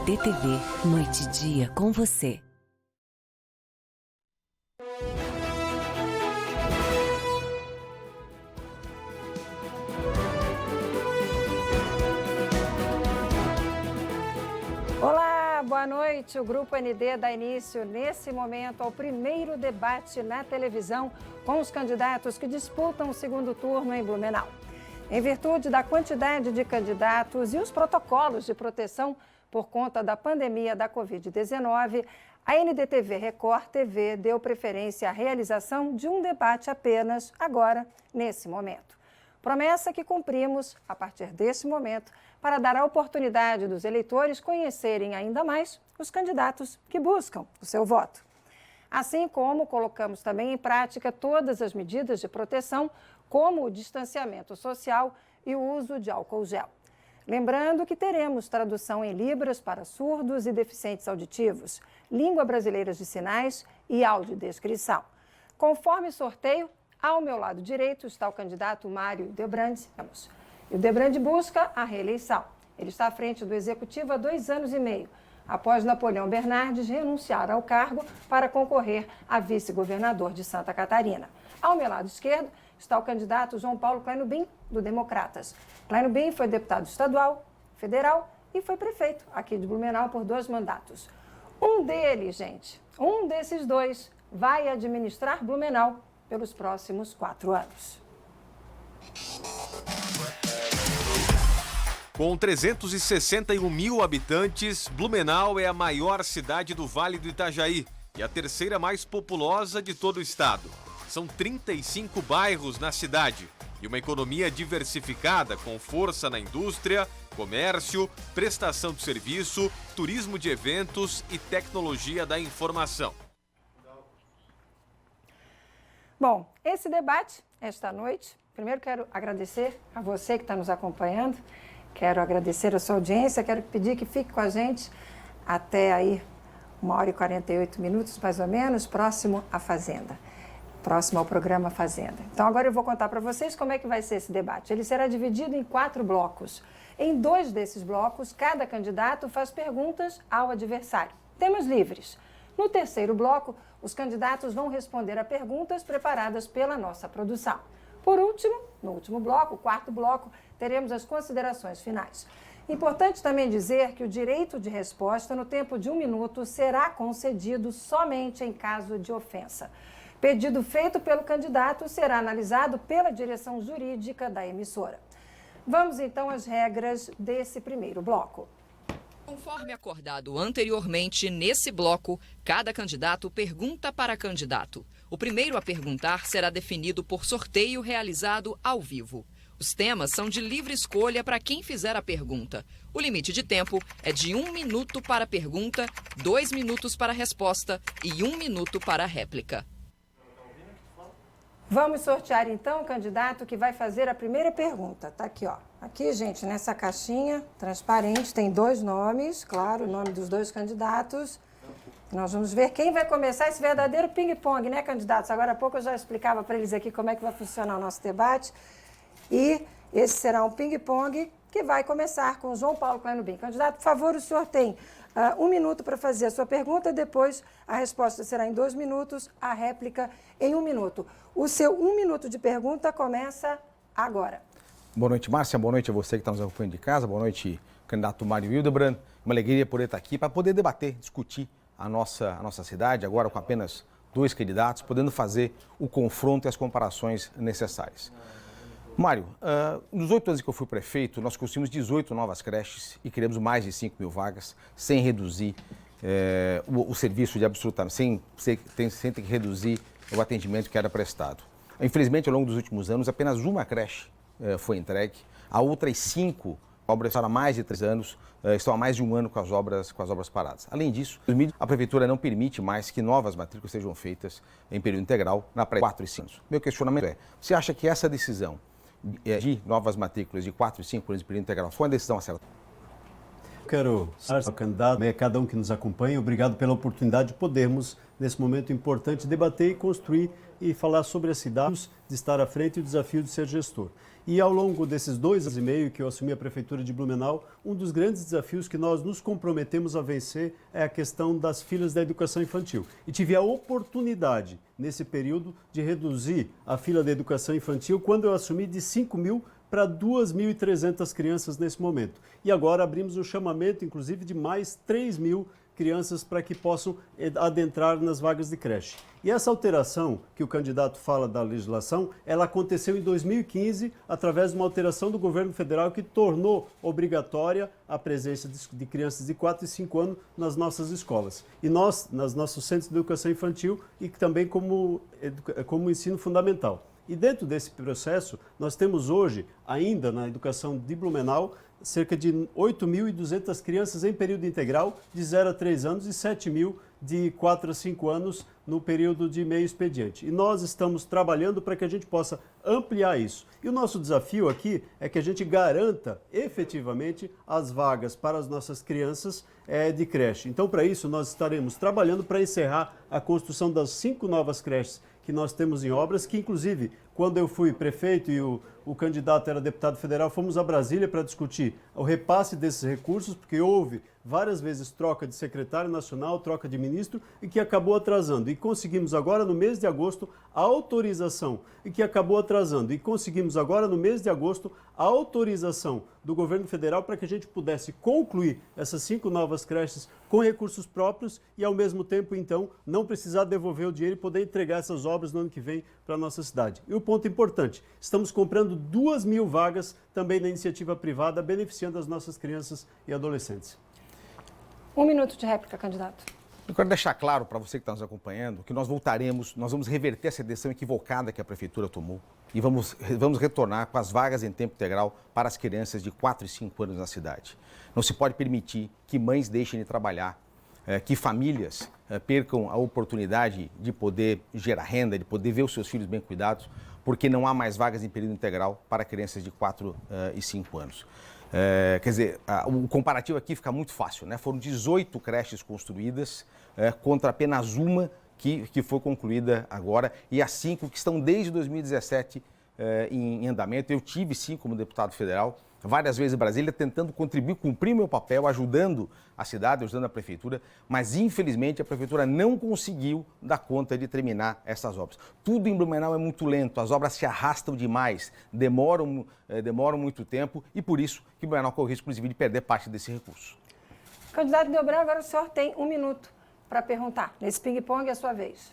NDTV, noite e dia com você. Olá, boa noite. O Grupo ND dá início nesse momento ao primeiro debate na televisão com os candidatos que disputam o segundo turno em Blumenau. Em virtude da quantidade de candidatos e os protocolos de proteção por conta da pandemia da Covid-19, a NDTV Record TV deu preferência à realização de um debate apenas agora, nesse momento. Promessa que cumprimos a partir desse momento para dar a oportunidade dos eleitores conhecerem ainda mais os candidatos que buscam o seu voto. Assim como colocamos também em prática todas as medidas de proteção, como o distanciamento social e o uso de álcool gel. Lembrando que teremos tradução em Libras para surdos e deficientes auditivos, língua brasileira de sinais e audiodescrição. Conforme sorteio, ao meu lado direito está o candidato Mário Hildebrand. E o Hildebrand busca a reeleição. Ele está à frente do Executivo há 2 anos e meio, após Napoleão Bernardes renunciar ao cargo para concorrer a vice-governador de Santa Catarina. Ao meu lado esquerdo está o candidato João Paulo Kleinubin, do Democratas. Kleinubin foi deputado estadual, federal e foi prefeito aqui de Blumenau por 2 mandatos. Um desses 2 vai administrar Blumenau pelos próximos 4 anos. Com 361 mil habitantes, Blumenau é a maior cidade do Vale do Itajaí e a terceira mais populosa de todo o estado. São 35 bairros na cidade e uma economia diversificada com força na indústria, comércio, prestação de serviço, turismo de eventos e tecnologia da informação. Bom, esse debate, esta noite, primeiro quero agradecer a você que está nos acompanhando, quero agradecer a sua audiência, quero pedir que fique com a gente até aí 1h48 mais ou menos, próximo à Fazenda. Próximo ao programa Fazenda. Então, agora eu vou contar para vocês como é que vai ser esse debate. Ele será dividido em 4 blocos. Em 2 desses blocos, cada candidato faz perguntas ao adversário. Temas livres. No terceiro bloco, os candidatos vão responder a perguntas preparadas pela nossa produção. Por último, no último bloco, o 4º bloco, teremos as considerações finais. Importante também dizer que o direito de resposta no tempo de 1 minuto será concedido somente em caso de ofensa. Pedido feito pelo candidato será analisado pela direção jurídica da emissora. Vamos então às regras desse primeiro bloco. Conforme acordado anteriormente, nesse bloco, cada candidato pergunta para candidato. O primeiro a perguntar será definido por sorteio realizado ao vivo. Os temas são de livre escolha para quem fizer a pergunta. O limite de tempo é de 1 minuto para a pergunta, 2 minutos para a resposta e 1 minuto para a réplica. Vamos sortear então o candidato que vai fazer a primeira pergunta. Tá aqui, ó. Aqui, gente, nessa caixinha transparente tem 2 nomes, claro, o nome dos 2 candidatos. Nós vamos ver quem vai começar esse verdadeiro ping-pong, né, candidatos? Agora há pouco eu já explicava para eles aqui como é que vai funcionar o nosso debate. E esse será um ping-pong que vai começar com o João Paulo Kleinubin. Candidato, por favor, o senhor tem 1 minuto para fazer a sua pergunta, depois a resposta será em 2 minutos, a réplica em 1 minuto. O seu 1 minuto de pergunta começa agora. Boa noite, Márcia. Boa noite a você que está nos acompanhando de casa. Boa noite, candidato Mário Hildebrand. Uma alegria poder estar aqui para poder debater, discutir a nossa cidade, agora com apenas 2 candidatos, podendo fazer o confronto e as comparações necessárias. Mário, nos 8 anos que eu fui prefeito, nós construímos 18 novas creches e criamos mais de 5 mil vagas, sem reduzir o serviço de absolutamente, sem ter que reduzir o atendimento que era prestado. Infelizmente, ao longo dos últimos anos, apenas uma creche foi entregue, a outras 5 obras estão há mais de 3 anos, estão há mais de 1 ano com as obras paradas. Além disso, a Prefeitura não permite mais que novas matrículas sejam feitas em período integral na pré 4 e 5 anos. Meu questionamento é, você acha que essa decisão de novas matrículas de 4 e 5 anos de período integral foi uma decisão acertada? Quero ao candidato, a cada um que nos acompanha, obrigado pela oportunidade de podermos, nesse momento importante, debater e construir e falar sobre a cidade, de estar à frente e o desafio de ser gestor. E ao longo desses 2 anos e meio que eu assumi a Prefeitura de Blumenau, um dos grandes desafios que nós nos comprometemos a vencer é a questão das filas da educação infantil. E tive a oportunidade, nesse período, de reduzir a fila da educação infantil quando eu assumi de 5.000 para 2.300 crianças nesse momento. E agora abrimos um chamamento, inclusive, de mais 3.000 crianças para que possam adentrar nas vagas de creche. E essa alteração que o candidato fala da legislação, ela aconteceu em 2015 através de uma alteração do governo federal que tornou obrigatória a presença de crianças de 4 e 5 anos nas nossas escolas. E nós, nos nossos centros de educação infantil e também como ensino fundamental. E dentro desse processo, nós temos hoje, ainda na educação de Blumenau, cerca de 8.200 crianças em período integral de 0 a 3 anos e 7.000 de 4 a 5 anos no período de meio expediente. E nós estamos trabalhando para que a gente possa ampliar isso. E o nosso desafio aqui é que a gente garanta efetivamente as vagas para as nossas crianças de creche. Então, para isso, nós estaremos trabalhando para encerrar a construção das 5 novas creches que nós temos em obras, que inclusive, quando eu fui prefeito e o candidato era deputado federal, fomos a Brasília para discutir o repasse desses recursos, porque houve várias vezes troca de secretário nacional, troca de ministro, e que acabou atrasando. E conseguimos agora, no mês de agosto, a autorização, e que acabou atrasando. E conseguimos agora, no mês de agosto, a autorização do governo federal para que a gente pudesse concluir essas 5 novas creches com recursos próprios e, ao mesmo tempo, então, não precisar devolver o dinheiro e poder entregar essas obras no ano que vem para a nossa cidade. E o ponto importante, estamos comprando 2.000 vagas também na iniciativa privada, beneficiando as nossas crianças e adolescentes. 1 minuto de réplica, candidato. Eu quero deixar claro para você que está nos acompanhando que nós vamos reverter essa decisão equivocada que a Prefeitura tomou e vamos retornar com as vagas em tempo integral para as crianças de 4 e 5 anos na cidade. Não se pode permitir que mães deixem de trabalhar, que famílias percam a oportunidade de poder gerar renda, de poder ver os seus filhos bem cuidados, porque não há mais vagas em período integral para crianças de 4 e 5 anos. Quer dizer, o comparativo aqui fica muito fácil, né? Foram 18 creches construídas contra apenas uma que foi concluída agora e as 5 que estão desde 2017 em andamento. Eu tive, sim, como deputado federal, várias vezes em Brasília, tentando contribuir, cumprir meu papel, ajudando a cidade, ajudando a Prefeitura, mas infelizmente a Prefeitura não conseguiu dar conta de terminar essas obras. Tudo em Blumenau é muito lento, as obras se arrastam demais, demoram muito tempo e por isso que Blumenau corre o risco, inclusive, de perder parte desse recurso. Candidato Delbrand, agora o senhor tem 1 minuto para perguntar. Nesse ping-pong é a sua vez.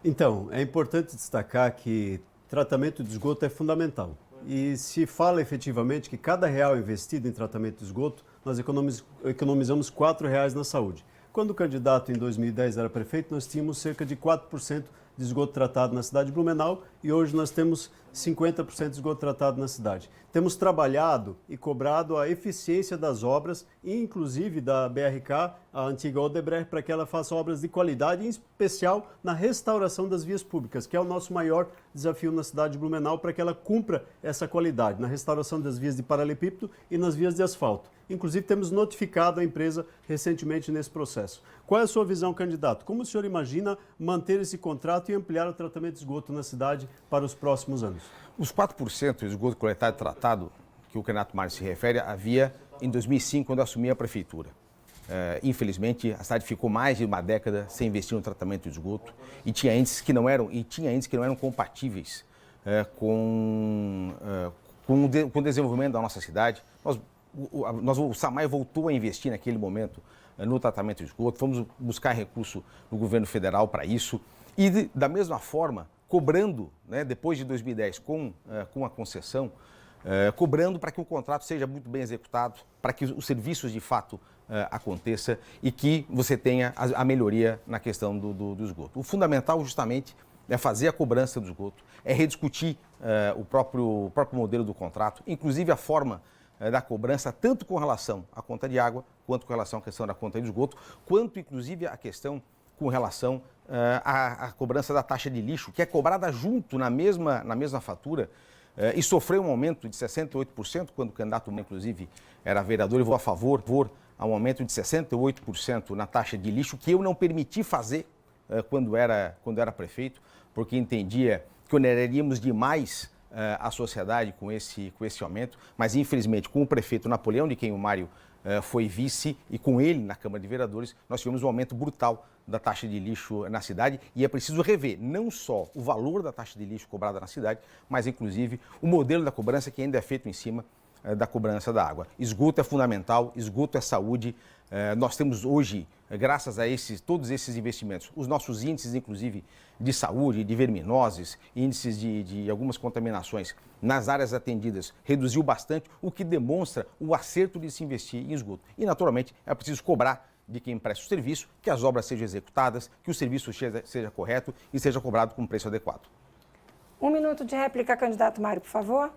Então, é importante destacar que tratamento de esgoto é fundamental. E se fala efetivamente que cada real investido em tratamento de esgoto, nós economizamos R$4 na saúde. Quando o candidato em 2010 era prefeito, nós tínhamos cerca de 4% de esgoto tratado na cidade de Blumenau e hoje nós temos 50% de esgoto tratado na cidade. Temos trabalhado e cobrado a eficiência das obras, inclusive da BRK, a antiga Odebrecht, para que ela faça obras de qualidade, em especial na restauração das vias públicas, que é o nosso maior desafio na cidade de Blumenau, para que ela cumpra essa qualidade, na restauração das vias de paralelepípedo e nas vias de asfalto. Inclusive, temos notificado a empresa recentemente nesse processo. Qual é a sua visão, candidato? Como o senhor imagina manter esse contrato e ampliar o tratamento de esgoto na cidade para os próximos anos? Os 4% de esgoto coletado e tratado, que o candidato Mário se refere, havia em 2005, quando eu assumi a Prefeitura. Infelizmente, a cidade ficou mais de uma década sem investir no tratamento de esgoto e tinha índices que não eram compatíveis com o desenvolvimento da nossa cidade. O SAMAI voltou a investir naquele momento no tratamento de esgoto, fomos buscar recurso no governo federal para isso e, da mesma forma, cobrando, né, depois de 2010, com a concessão, cobrando para que o contrato seja muito bem executado, para que os serviços de fato aconteçam e que você tenha a melhoria na questão do esgoto. O fundamental, justamente, é fazer a cobrança do esgoto, é rediscutir o próprio modelo do contrato, inclusive a forma da cobrança, tanto com relação à conta de água, quanto com relação à questão da conta de esgoto, quanto inclusive a questão com relação à cobrança da taxa de lixo, que é cobrada junto na mesma fatura, e sofreu um aumento de 68% quando o candidato, inclusive, era vereador e votou a favor a um aumento de 68% na taxa de lixo, que eu não permiti fazer quando era prefeito, porque entendia que oneraríamos demais a sociedade com esse aumento, mas infelizmente com o prefeito Napoleão, de quem o Mário foi vice, e com ele na Câmara de Vereadores, nós tivemos um aumento brutal da taxa de lixo na cidade, e é preciso rever não só o valor da taxa de lixo cobrada na cidade, mas inclusive o modelo da cobrança que ainda é feito em cima da cobrança da água. Esgoto é fundamental, esgoto é saúde. Nós temos hoje, graças a todos esses investimentos, os nossos índices, inclusive, de saúde, de verminoses, índices de algumas contaminações nas áreas atendidas, reduziu bastante, o que demonstra o acerto de se investir em esgoto. E, naturalmente, é preciso cobrar de quem presta o serviço, que as obras sejam executadas, que o serviço seja correto e seja cobrado com preço adequado. 1 minuto de réplica, candidato Mário, por favor.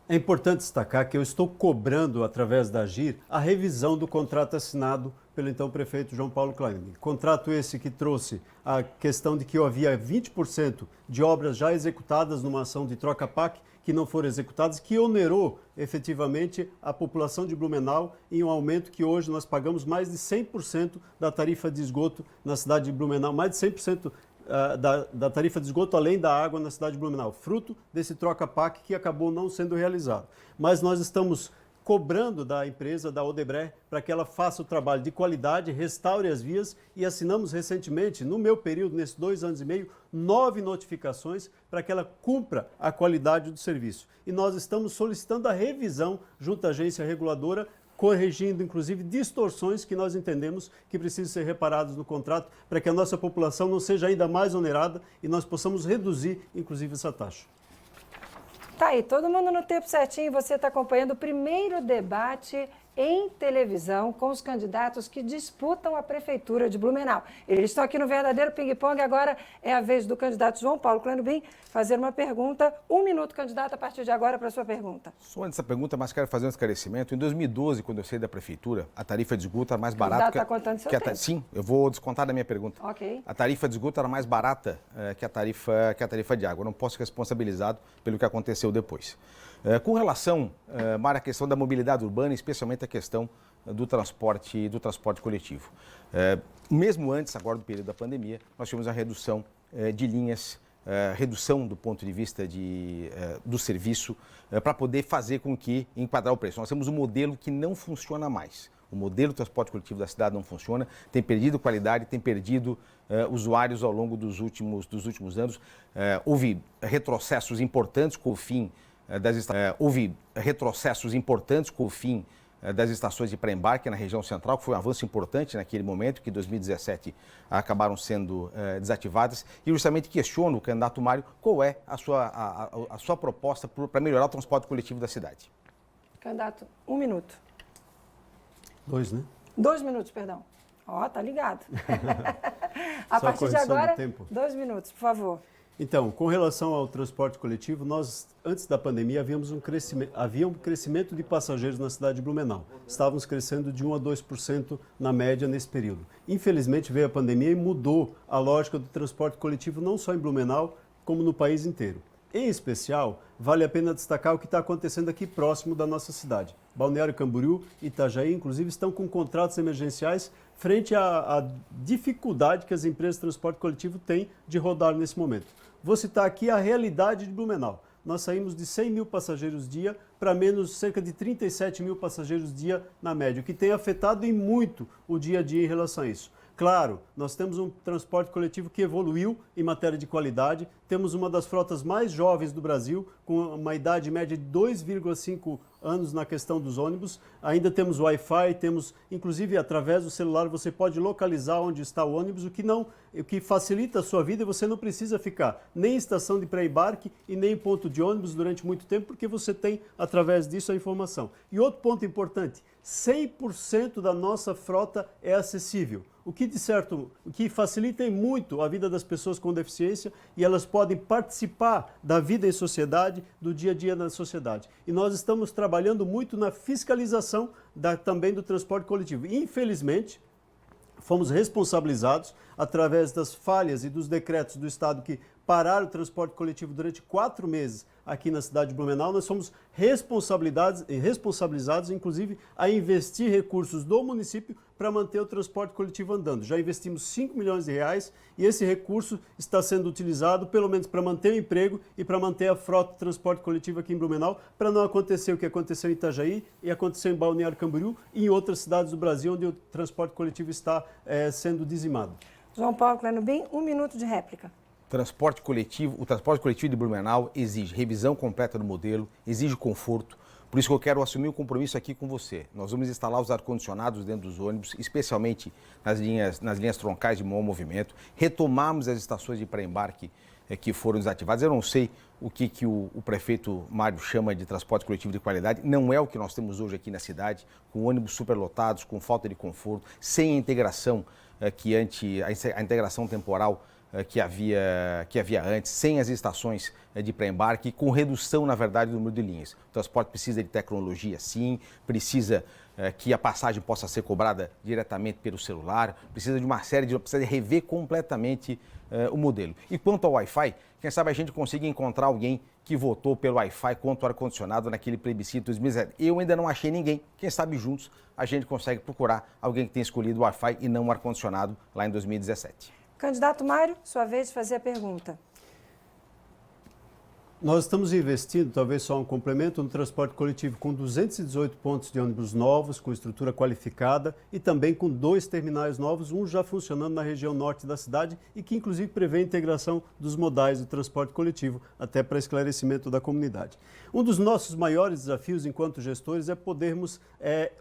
É importante destacar que eu estou cobrando, através da AGIR, a revisão do contrato assinado pelo então prefeito João Paulo Klein. Contrato esse que trouxe a questão de que havia 20% de obras já executadas numa ação de troca-PAC que não foram executadas, que onerou efetivamente a população de Blumenau em um aumento que hoje nós pagamos mais de 100% da tarifa de esgoto na cidade de Blumenau, mais de 100% da tarifa de esgoto além da água na cidade de Blumenau, fruto desse troca-PAC que acabou não sendo realizado. Mas nós estamos cobrando da empresa, da Odebrecht, para que ela faça o trabalho de qualidade, restaure as vias, e assinamos recentemente, no meu período, nesses 2 anos e meio, 9 notificações para que ela cumpra a qualidade do serviço. E nós estamos solicitando a revisão junto à agência reguladora, corrigindo, inclusive, distorções que nós entendemos que precisam ser reparadas no contrato para que a nossa população não seja ainda mais onerada e nós possamos reduzir, inclusive, essa taxa. Tá aí, todo mundo no tempo certinho. Você está acompanhando o primeiro debate em televisão com os candidatos que disputam a Prefeitura de Blumenau. Eles estão aqui no verdadeiro ping-pong. Agora é a vez do candidato João Paulo Clanubim fazer uma pergunta. 1 minuto, candidato, a partir de agora para a sua pergunta. Só antes dessa pergunta, mas quero fazer um esclarecimento. Em 2012, quando eu saí da Prefeitura, a tarifa de esgoto era mais barata... O candidato está contando seu tempo. Sim, eu vou descontar da minha pergunta. Ok. A tarifa de esgoto era mais barata que a tarifa de água. Eu não posso ser responsabilizado pelo que aconteceu depois. Com relação, Mário, à questão da mobilidade urbana, especialmente a questão do transporte coletivo. Mesmo antes, agora do período da pandemia, nós tivemos a redução de linhas, redução do ponto de vista do serviço, para poder fazer com que enquadrar o preço. Nós temos um modelo que não funciona mais. O modelo do transporte coletivo da cidade não funciona, tem perdido qualidade, tem perdido usuários ao longo dos últimos anos. Houve retrocessos importantes com o fim das estações de pré-embarque na região central, que foi um avanço importante naquele momento, que em 2017 acabaram sendo desativadas. E justamente questiono o candidato Mário qual é a sua proposta para melhorar o transporte coletivo da cidade. Candidato, 1 minuto. 2, né? 2 minutos, perdão. Ó, tá ligado. A partir de agora, 2 minutos, por favor. Então, com relação ao transporte coletivo, nós, antes da pandemia, havia um crescimento de passageiros na cidade de Blumenau. Estávamos crescendo de 1% a 2% na média nesse período. Infelizmente, veio a pandemia e mudou a lógica do transporte coletivo, não só em Blumenau, como no país inteiro. Em especial, vale a pena destacar o que está acontecendo aqui próximo da nossa cidade. Balneário Camboriú e Itajaí, inclusive, estão com contratos emergenciais frente à dificuldade que as empresas de transporte coletivo têm de rodar nesse momento. Vou citar aqui a realidade de Blumenau. Nós saímos de 100 mil passageiros dia para cerca de 37 mil passageiros dia na média, o que tem afetado em muito o dia a dia em relação a isso. Claro, nós temos um transporte coletivo que evoluiu em matéria de qualidade, temos uma das frotas mais jovens do Brasil, com uma idade média de 2,5 anos na questão dos ônibus, ainda temos Wi-Fi, temos, inclusive, através do celular, você pode localizar onde está o ônibus, o que facilita a sua vida, e você não precisa ficar nem em estação de pré-embarque e nem em ponto de ônibus durante muito tempo, porque você tem, através disso, a informação. E outro ponto importante, 100% da nossa frota é acessível, o que facilita muito a vida das pessoas com deficiência, e elas podem participar da vida em sociedade, do dia a dia na sociedade. E nós estamos trabalhando muito na fiscalização também do transporte coletivo. E, infelizmente, fomos responsabilizados através das falhas e dos decretos do Estado que parar o transporte coletivo durante 4 meses aqui na cidade de Blumenau, nós somos responsabilizados, inclusive, a investir recursos do município para manter o transporte coletivo andando. Já investimos 5 milhões de reais e esse recurso está sendo utilizado, pelo menos, para manter o emprego e para manter a frota de transporte coletivo aqui em Blumenau, para não acontecer o que aconteceu em Itajaí e aconteceu em Balneário Camboriú e em outras cidades do Brasil onde o transporte coletivo está sendo dizimado. João Paulo Clanubim, 1 minuto de réplica. O transporte coletivo de Blumenau exige revisão completa do modelo, exige conforto. Por isso que eu quero assumir um compromisso aqui com você. Nós vamos instalar os ar-condicionados dentro dos ônibus, especialmente nas linhas troncais de maior movimento. Retomamos as estações de pré-embarque que foram desativadas. Eu não sei o que o prefeito Mário chama de transporte coletivo de qualidade. Não é o que nós temos hoje aqui na cidade, com ônibus superlotados, com falta de conforto, sem a integração a integração temporal que havia antes, sem as estações de pré-embarque, com redução, na verdade, do número de linhas. O transporte precisa de tecnologia, sim, precisa que a passagem possa ser cobrada diretamente pelo celular, precisa de rever completamente o modelo. E quanto ao Wi-Fi, quem sabe a gente consiga encontrar alguém que votou pelo Wi-Fi contra o ar-condicionado naquele plebiscito 2017. Eu ainda não achei ninguém. Quem sabe juntos a gente consegue procurar alguém que tenha escolhido o Wi-Fi e não o ar-condicionado lá em 2017. Candidato Mário, sua vez de fazer a pergunta. Nós estamos investindo, talvez só um complemento, no transporte coletivo com 218 pontos de ônibus novos, com estrutura qualificada e também com 2 terminais novos, um já funcionando na região norte da cidade e que inclusive prevê a integração dos modais do transporte coletivo, até para esclarecimento da comunidade. Um dos nossos maiores desafios enquanto gestores é podermos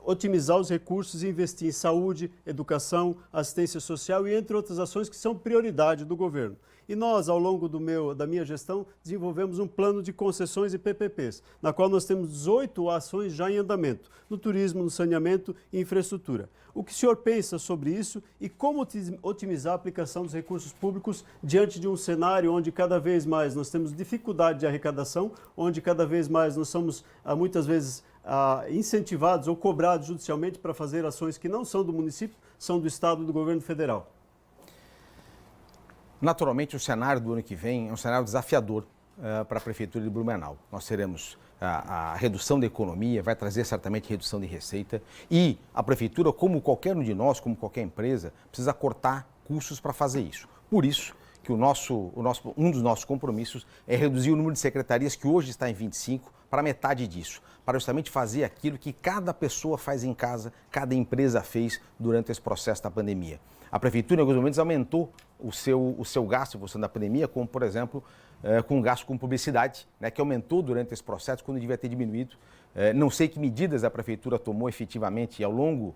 otimizar os recursos e investir em saúde, educação, assistência social e entre outras ações que são prioridade do governo. E nós, ao longo da minha gestão, desenvolvemos um plano de concessões e PPPs, na qual nós temos 18 ações já em andamento, no turismo, no saneamento e infraestrutura. O que o senhor pensa sobre isso e como otimizar a aplicação dos recursos públicos diante de um cenário onde cada vez mais nós temos dificuldade de arrecadação, onde cada vez mais nós somos, muitas vezes, incentivados ou cobrados judicialmente para fazer ações que não são do município, são do Estado e do governo federal? Naturalmente, o cenário do ano que vem é um cenário desafiador para a Prefeitura de Blumenau. Nós teremos a redução da economia, vai trazer certamente redução de receita e a Prefeitura, como qualquer um de nós, como qualquer empresa, precisa cortar custos para fazer isso. Por isso que um dos nossos compromissos é reduzir o número de secretarias, que hoje está em 25, para metade disso, para justamente fazer aquilo que cada pessoa faz em casa, cada empresa fez durante esse processo da pandemia. A Prefeitura, em alguns momentos, aumentou o seu gasto em função da pandemia, como, por exemplo, com gasto com publicidade, né, que aumentou durante esse processo, quando devia ter diminuído. Não sei que medidas a Prefeitura tomou efetivamente ao longo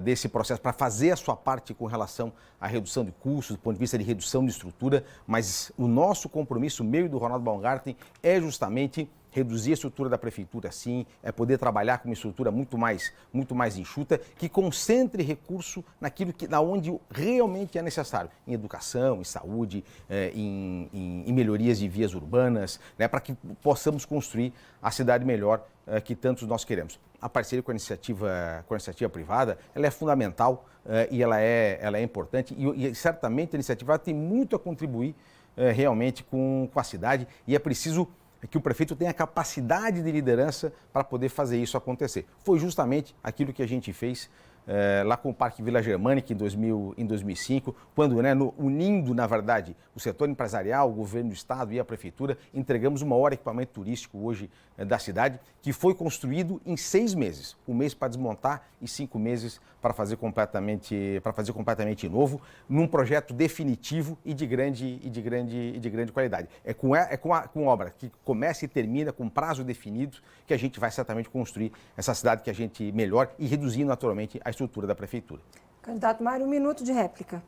desse processo para fazer a sua parte com relação à redução de custos, do ponto de vista de redução de estrutura, mas o nosso compromisso, o meu e do Ronaldo Baumgarten, é justamente reduzir a estrutura da Prefeitura, sim, é poder trabalhar com uma estrutura muito mais enxuta, que concentre recurso onde realmente é necessário, em educação, em saúde, em melhorias de vias urbanas, né, para que possamos construir a cidade melhor que tantos nós queremos. A parceria com a iniciativa privada, ela é fundamental e ela é importante e certamente a iniciativa tem muito a contribuir realmente com a cidade e é preciso que o prefeito tenha capacidade de liderança para poder fazer isso acontecer. Foi justamente aquilo que a gente fez lá com o Parque Vila Germânica em 2005, quando, unindo, na verdade, o setor empresarial, o governo do estado e a prefeitura, entregamos o maior equipamento turístico hoje da cidade, que foi construído em 6 meses. 1 mês para desmontar e 5 meses para fazer completamente novo, num projeto definitivo e de grande qualidade. É com obra que começa e termina com prazo definido que a gente vai certamente construir essa cidade que a gente melhor e reduzindo naturalmente a estrutura da prefeitura. Candidato Mário, 1 minuto de réplica.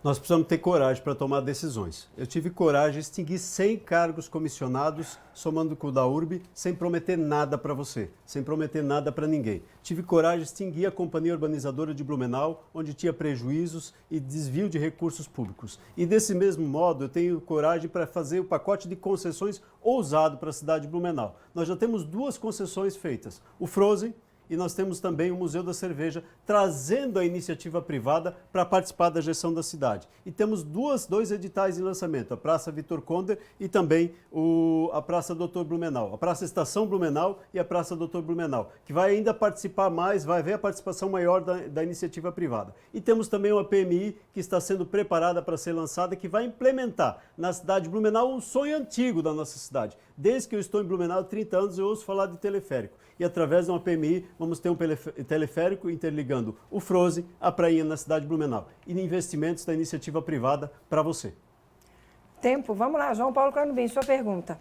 Nós precisamos ter coragem para tomar decisões. Eu tive coragem de extinguir 100 cargos comissionados, somando com o da URB, sem prometer nada para você, sem prometer nada para ninguém. Tive coragem de extinguir a Companhia Urbanizadora de Blumenau, onde tinha prejuízos e desvio de recursos públicos. E desse mesmo modo, eu tenho coragem para fazer o pacote de concessões ousado para a cidade de Blumenau. Nós já temos 2 concessões feitas, o Frozen e nós temos também o Museu da Cerveja, trazendo a iniciativa privada para participar da gestão da cidade. E temos dois editais em lançamento, a Praça Vitor Conder e também a Praça Doutor Blumenau, a Praça Estação Blumenau e a Praça Doutor Blumenau, que vai ainda participar mais, vai haver a participação maior da iniciativa privada. E temos também uma PMI que está sendo preparada para ser lançada, que vai implementar na cidade de Blumenau um sonho antigo da nossa cidade. Desde que eu estou em Blumenau há 30 anos, eu ouço falar de teleférico. E através de uma PMI, vamos ter um teleférico interligando o Frozen, a prainha na cidade de Blumenau. E investimentos da iniciativa privada para você. Tempo. Vamos lá, João Paulo Carnubim, sua pergunta.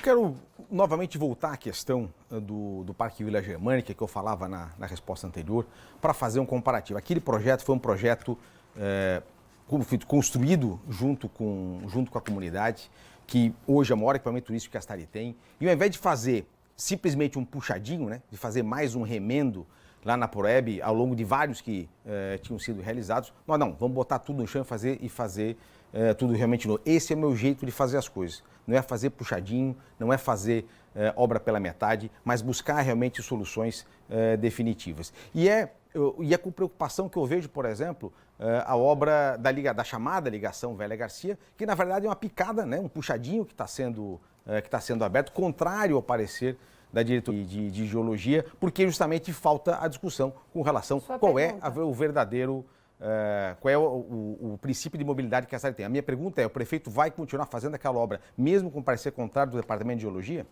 Quero novamente voltar à questão do Parque Vila Germânica, que eu falava na resposta anterior, para fazer um comparativo. Aquele projeto foi um projeto construído junto com a comunidade, que hoje é o maior equipamento turístico que a cidade tem. E ao invés de fazer simplesmente um puxadinho, né, de fazer mais um remendo lá na Proeb, ao longo de vários que tinham sido realizados, nós não, vamos botar tudo no chão e fazer tudo realmente novo. Esse é o meu jeito de fazer as coisas. Não é fazer puxadinho, não é fazer obra pela metade, mas buscar realmente soluções definitivas. E é com preocupação que eu vejo, por exemplo, a obra da chamada Ligação Velha Garcia, que na verdade é uma picada, né, um puxadinho que está sendo aberto, contrário ao parecer da diretoria de geologia, porque justamente falta a discussão com relação a qual é o verdadeiro, qual é o princípio de mobilidade que a cidade tem. A minha pergunta é, o prefeito vai continuar fazendo aquela obra, mesmo com parecer contrário do Departamento de Geologia?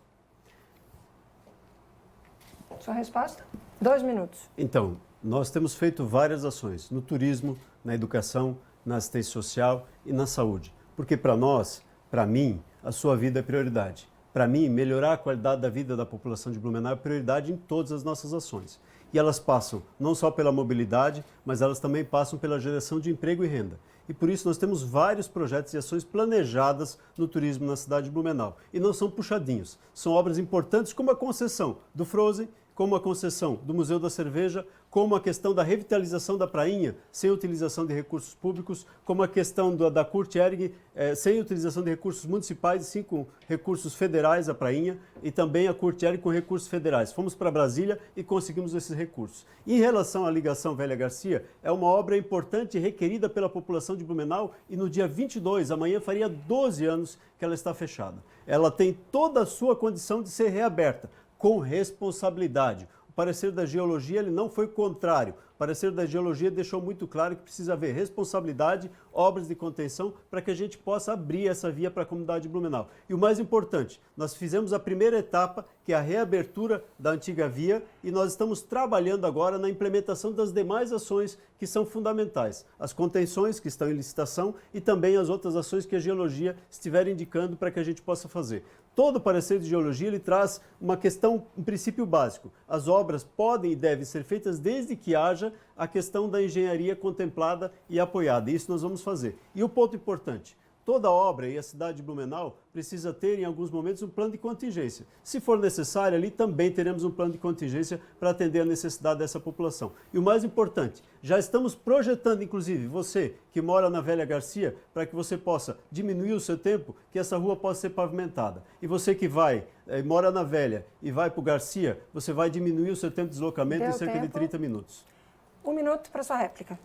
Sua resposta? 2 minutos. Então, nós temos feito várias ações no turismo, na educação, na assistência social e na saúde. Porque para nós, para mim, a sua vida é prioridade. Para mim, melhorar a qualidade da vida da população de Blumenau é prioridade em todas as nossas ações. E elas passam não só pela mobilidade, mas elas também passam pela geração de emprego e renda. E por isso nós temos vários projetos e ações planejadas no turismo na cidade de Blumenau. E não são puxadinhos, são obras importantes como a concessão do Frozen, como a concessão do Museu da Cerveja, como a questão da revitalização da prainha sem utilização de recursos públicos, como a questão da Kurt Ehring sem utilização de recursos municipais e sim com recursos federais a prainha, e também a Kurt Ehring com recursos federais. Fomos para Brasília e conseguimos esses recursos. Em relação à Ligação Velha Garcia, é uma obra importante e requerida pela população de Blumenau, e no dia 22, amanhã, faria 12 anos que ela está fechada. Ela tem toda a sua condição de ser reaberta, com responsabilidade. O parecer da geologia ele não foi contrário. O parecer da geologia deixou muito claro que precisa haver responsabilidade, obras de contenção, para que a gente possa abrir essa via para a comunidade de Blumenau. E o mais importante, nós fizemos a primeira etapa, que é a reabertura da antiga via, e nós estamos trabalhando agora na implementação das demais ações que são fundamentais. As contenções que estão em licitação e também as outras ações que a geologia estiver indicando para que a gente possa fazer. Todo o parecer de geologia ele traz uma questão, um princípio básico. As obras podem e devem ser feitas desde que haja a questão da engenharia contemplada e apoiada. Isso nós vamos fazer. E o ponto importante, toda obra e a cidade de Blumenau precisa ter em alguns momentos um plano de contingência. Se for necessário, ali também teremos um plano de contingência para atender a necessidade dessa população. E o mais importante, já estamos projetando, inclusive, você que mora na Velha Garcia, para que você possa diminuir o seu tempo, que essa rua possa ser pavimentada. E você que mora na Velha e vai para o Garcia, você vai diminuir o seu tempo de deslocamento em cerca de 30 minutos. 1 minuto para sua réplica.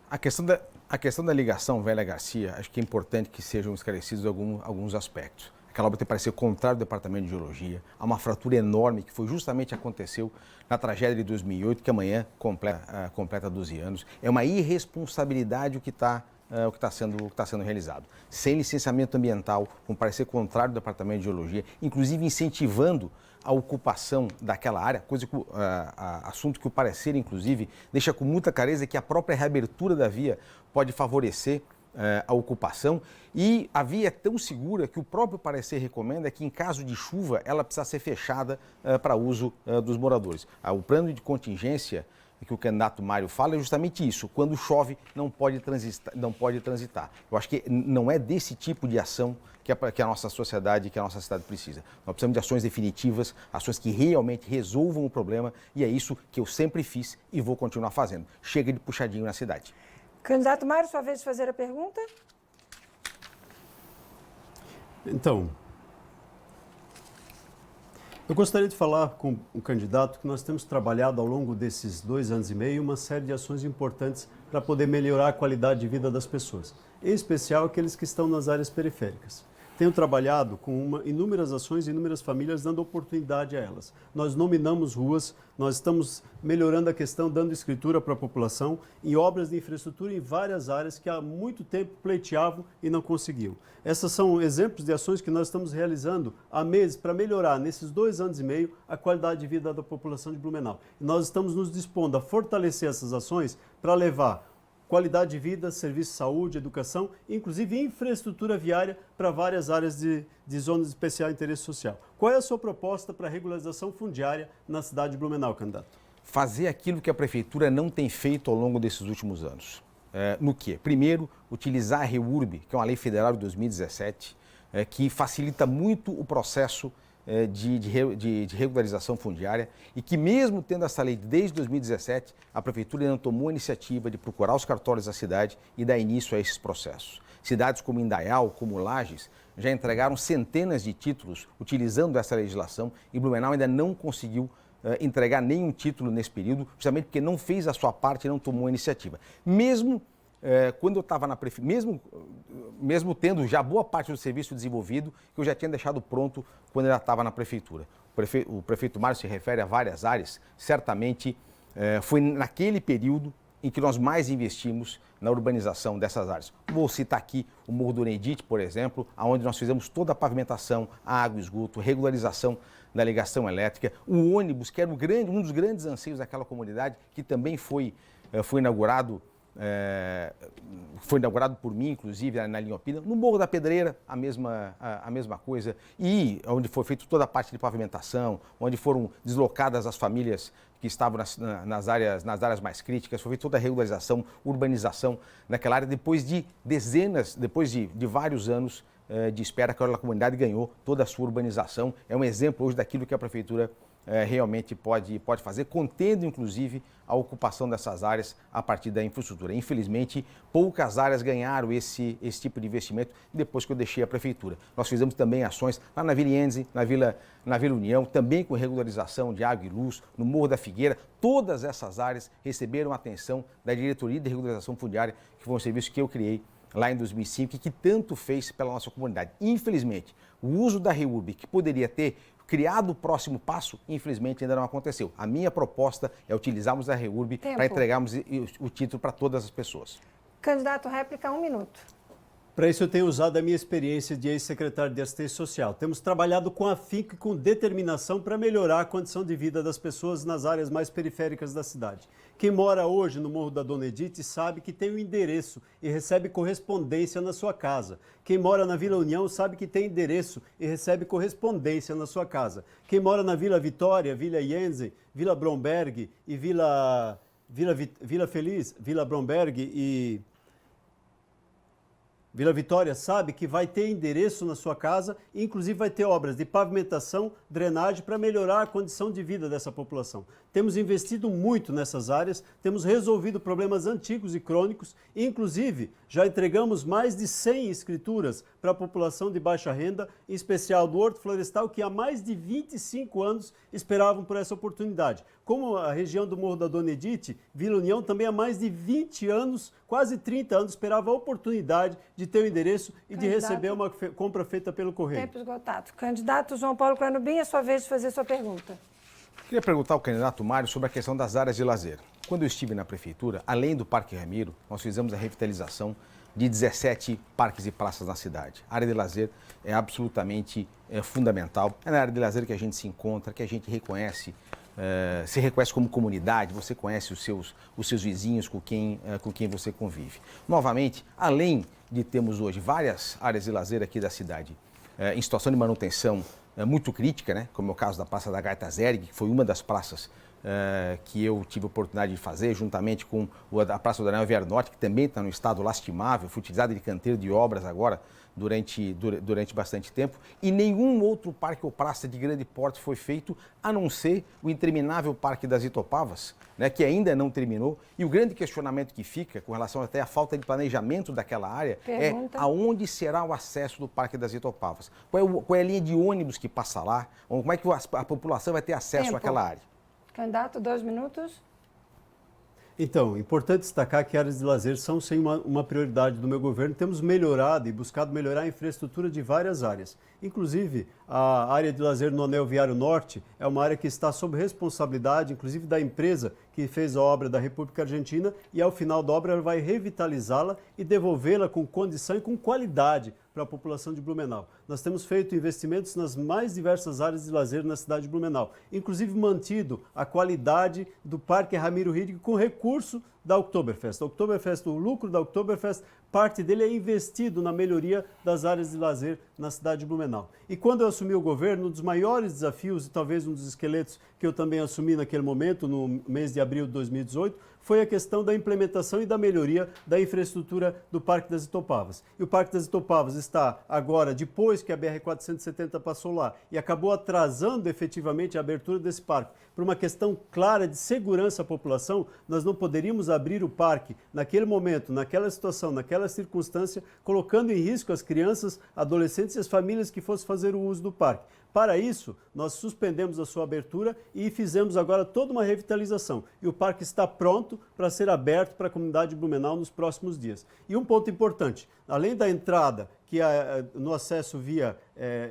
A questão da ligação Velha Garcia, acho que é importante que sejam esclarecidos alguns aspectos. Aquela obra tem parecido contrário do Departamento de Geologia, há uma fratura enorme que foi justamente aconteceu na tragédia de 2008, que amanhã completa 12 anos. É uma irresponsabilidade o que está sendo realizado. Sem licenciamento ambiental, com parecer contrário do Departamento de Geologia, inclusive incentivando a ocupação daquela área, assunto que o parecer, inclusive, deixa com muita clareza que a própria reabertura da via pode favorecer a ocupação, e a via é tão segura que o próprio parecer recomenda que, em caso de chuva, ela precisa ser fechada para uso dos moradores. O plano de contingência que o candidato Mário fala é justamente isso: quando chove não pode transitar. Eu acho que não é desse tipo de ação que a nossa sociedade, que a nossa cidade precisa. Nós precisamos de ações definitivas, ações que realmente resolvam o problema, e é isso que eu sempre fiz e vou continuar fazendo. Chega de puxadinho na cidade. Candidato Mário, sua vez de fazer a pergunta. Então, Eu gostaria de falar com o candidato que nós temos trabalhado ao longo desses 2 anos e meio uma série de ações importantes para poder melhorar a qualidade de vida das pessoas, em especial aqueles que estão nas áreas periféricas. Tenho trabalhado com inúmeras ações e inúmeras famílias dando oportunidade a elas. Nós nominamos ruas, nós estamos melhorando a questão, dando escritura para a população em obras de infraestrutura em várias áreas que há muito tempo pleiteavam e não conseguiam. Esses são exemplos de ações que nós estamos realizando há meses para melhorar, nesses 2 anos e meio, a qualidade de vida da população de Blumenau. E nós estamos nos dispondo a fortalecer essas ações para levar qualidade de vida, serviço de saúde, educação, inclusive infraestrutura viária para várias áreas de zonas de especial interesse social. Qual é a sua proposta para a regularização fundiária na cidade de Blumenau, candidato? Fazer aquilo que a Prefeitura não tem feito ao longo desses últimos anos. No quê? Primeiro, utilizar a REURB, que é uma lei federal de 2017, que facilita muito o processo de regularização fundiária e que mesmo tendo essa lei desde 2017, a Prefeitura não tomou a iniciativa de procurar os cartórios da cidade e dar início a esses processos. Cidades como Indaial, como Lages, já entregaram centenas de títulos utilizando essa legislação e Blumenau ainda não conseguiu entregar nenhum título nesse período, justamente porque não fez a sua parte e não tomou a iniciativa. Mesmo quando eu estava na Prefeitura, mesmo tendo já boa parte do serviço desenvolvido, que eu já tinha deixado pronto quando eu estava na Prefeitura. O prefeito Mário se refere a várias áreas, certamente foi naquele período em que nós mais investimos na urbanização dessas áreas. Vou citar aqui o Morro do Nedite, por exemplo, onde nós fizemos toda a pavimentação, água, esgoto, regularização da ligação elétrica, o ônibus, que era um dos grandes anseios daquela comunidade, que também foi inaugurado por mim, inclusive, na linha Opina. No Morro da Pedreira, a mesma coisa. E onde foi feita toda a parte de pavimentação, onde foram deslocadas as famílias que estavam nas áreas mais críticas, foi feita toda a regularização, urbanização naquela área, depois de vários anos de espera, que a comunidade ganhou toda a sua urbanização. É um exemplo hoje daquilo que a Prefeitura realmente pode fazer, contendo inclusive a ocupação dessas áreas a partir da infraestrutura. Infelizmente, poucas áreas ganharam esse tipo de investimento depois que eu deixei a Prefeitura. Nós fizemos também ações lá na Vila Iense, na Vila União, também com regularização de água e luz, no Morro da Figueira. Todas essas áreas receberam atenção da Diretoria de Regularização Fundiária, que foi um serviço que eu criei lá em 2005 e que tanto fez pela nossa comunidade. Infelizmente, o uso da REURB, que poderia ter criado o próximo passo, infelizmente ainda não aconteceu. A minha proposta é utilizarmos a REURB para entregarmos o título para todas as pessoas. Candidato, réplica, 1 minuto. Para isso eu tenho usado a minha experiência de ex-secretário de Assistência Social. Temos trabalhado com afinco e com determinação para melhorar a condição de vida das pessoas nas áreas mais periféricas da cidade. Quem mora hoje no Morro da Dona Edith sabe que tem um endereço e recebe correspondência na sua casa. Quem mora na Vila União sabe que tem endereço e recebe correspondência na sua casa. Quem mora na Vila Vitória, Vila Iense, Vila Bromberg e Vila Feliz, Vila Bromberg e Vila Vitória sabe que vai ter endereço na sua casa e inclusive vai ter obras de pavimentação, drenagem para melhorar a condição de vida dessa população. Temos investido muito nessas áreas, temos resolvido problemas antigos e crônicos e inclusive já entregamos mais de 100 escrituras para a população de baixa renda, em especial do Horto Florestal, que há mais de 25 anos esperavam por essa oportunidade. Como a região do Morro da Dona Edith, Vila União também há mais de 20 anos, quase 30 anos, esperava a oportunidade de ter o endereço e de receber uma compra feita pelo correio. Tempo esgotado. Candidato João Paulo Cranubim, é sua vez de fazer sua pergunta. Queria perguntar ao candidato Mário sobre a questão das áreas de lazer. Quando eu estive na Prefeitura, além do Parque Ramiro, nós fizemos a revitalização de 17 parques e praças na cidade. A área de lazer é absolutamente fundamental. É na área de lazer que a gente se encontra, que a gente reconhece, se reconhece como comunidade, você conhece os seus vizinhos com quem você convive. Novamente, além de termos hoje várias áreas de lazer aqui da cidade em situação de manutenção muito crítica, né? Como é o caso da Praça da Gaita Zerg, que foi uma das praças que eu tive a oportunidade de fazer, juntamente com a Praça do Anel Viário Norte, que também está num estado lastimável, foi utilizada de canteiro de obras agora durante bastante tempo, e nenhum outro parque ou praça de grande porte foi feito, a não ser o interminável Parque das Itopavas, né, que ainda não terminou, e o grande questionamento que fica com relação até à falta de planejamento daquela área é aonde será o acesso do Parque das Itopavas, qual é a linha de ônibus que passa lá, como é que a população vai ter acesso àquela área. Candidato, 2 minutos. Então, importante destacar que áreas de lazer são sim uma prioridade do meu governo. Temos melhorado e buscado melhorar a infraestrutura de várias áreas. Inclusive, a área de lazer no Anel Viário Norte é uma área que está sob responsabilidade, inclusive da empresa que fez a obra da República Argentina, e ao final da obra ela vai revitalizá-la e devolvê-la com condição e com qualidade para a população de Blumenau. Nós temos feito investimentos nas mais diversas áreas de lazer na cidade de Blumenau, inclusive mantido a qualidade do Parque Ramiro Riddick com recurso da Oktoberfest. A Oktoberfest, o lucro da Oktoberfest, parte dele é investido na melhoria das áreas de lazer na cidade de Blumenau. E quando eu assumi o governo, um dos maiores desafios, e talvez um dos esqueletos que eu também assumi naquele momento, no mês de abril de 2018, foi a questão da implementação e da melhoria da infraestrutura do Parque das Itopavas. E o Parque das Itopavas está agora, depois que a BR-470 passou lá e acabou atrasando efetivamente a abertura desse parque, por uma questão clara de segurança à população, nós não poderíamos abrir o parque naquele momento, naquela situação, naquela circunstância, colocando em risco as crianças, adolescentes e as famílias que fossem fazer o uso do parque. Para isso, nós suspendemos a sua abertura e fizemos agora toda uma revitalização. E o parque está pronto para ser aberto para a comunidade de Blumenau nos próximos dias. E um ponto importante, além da entrada, que no acesso via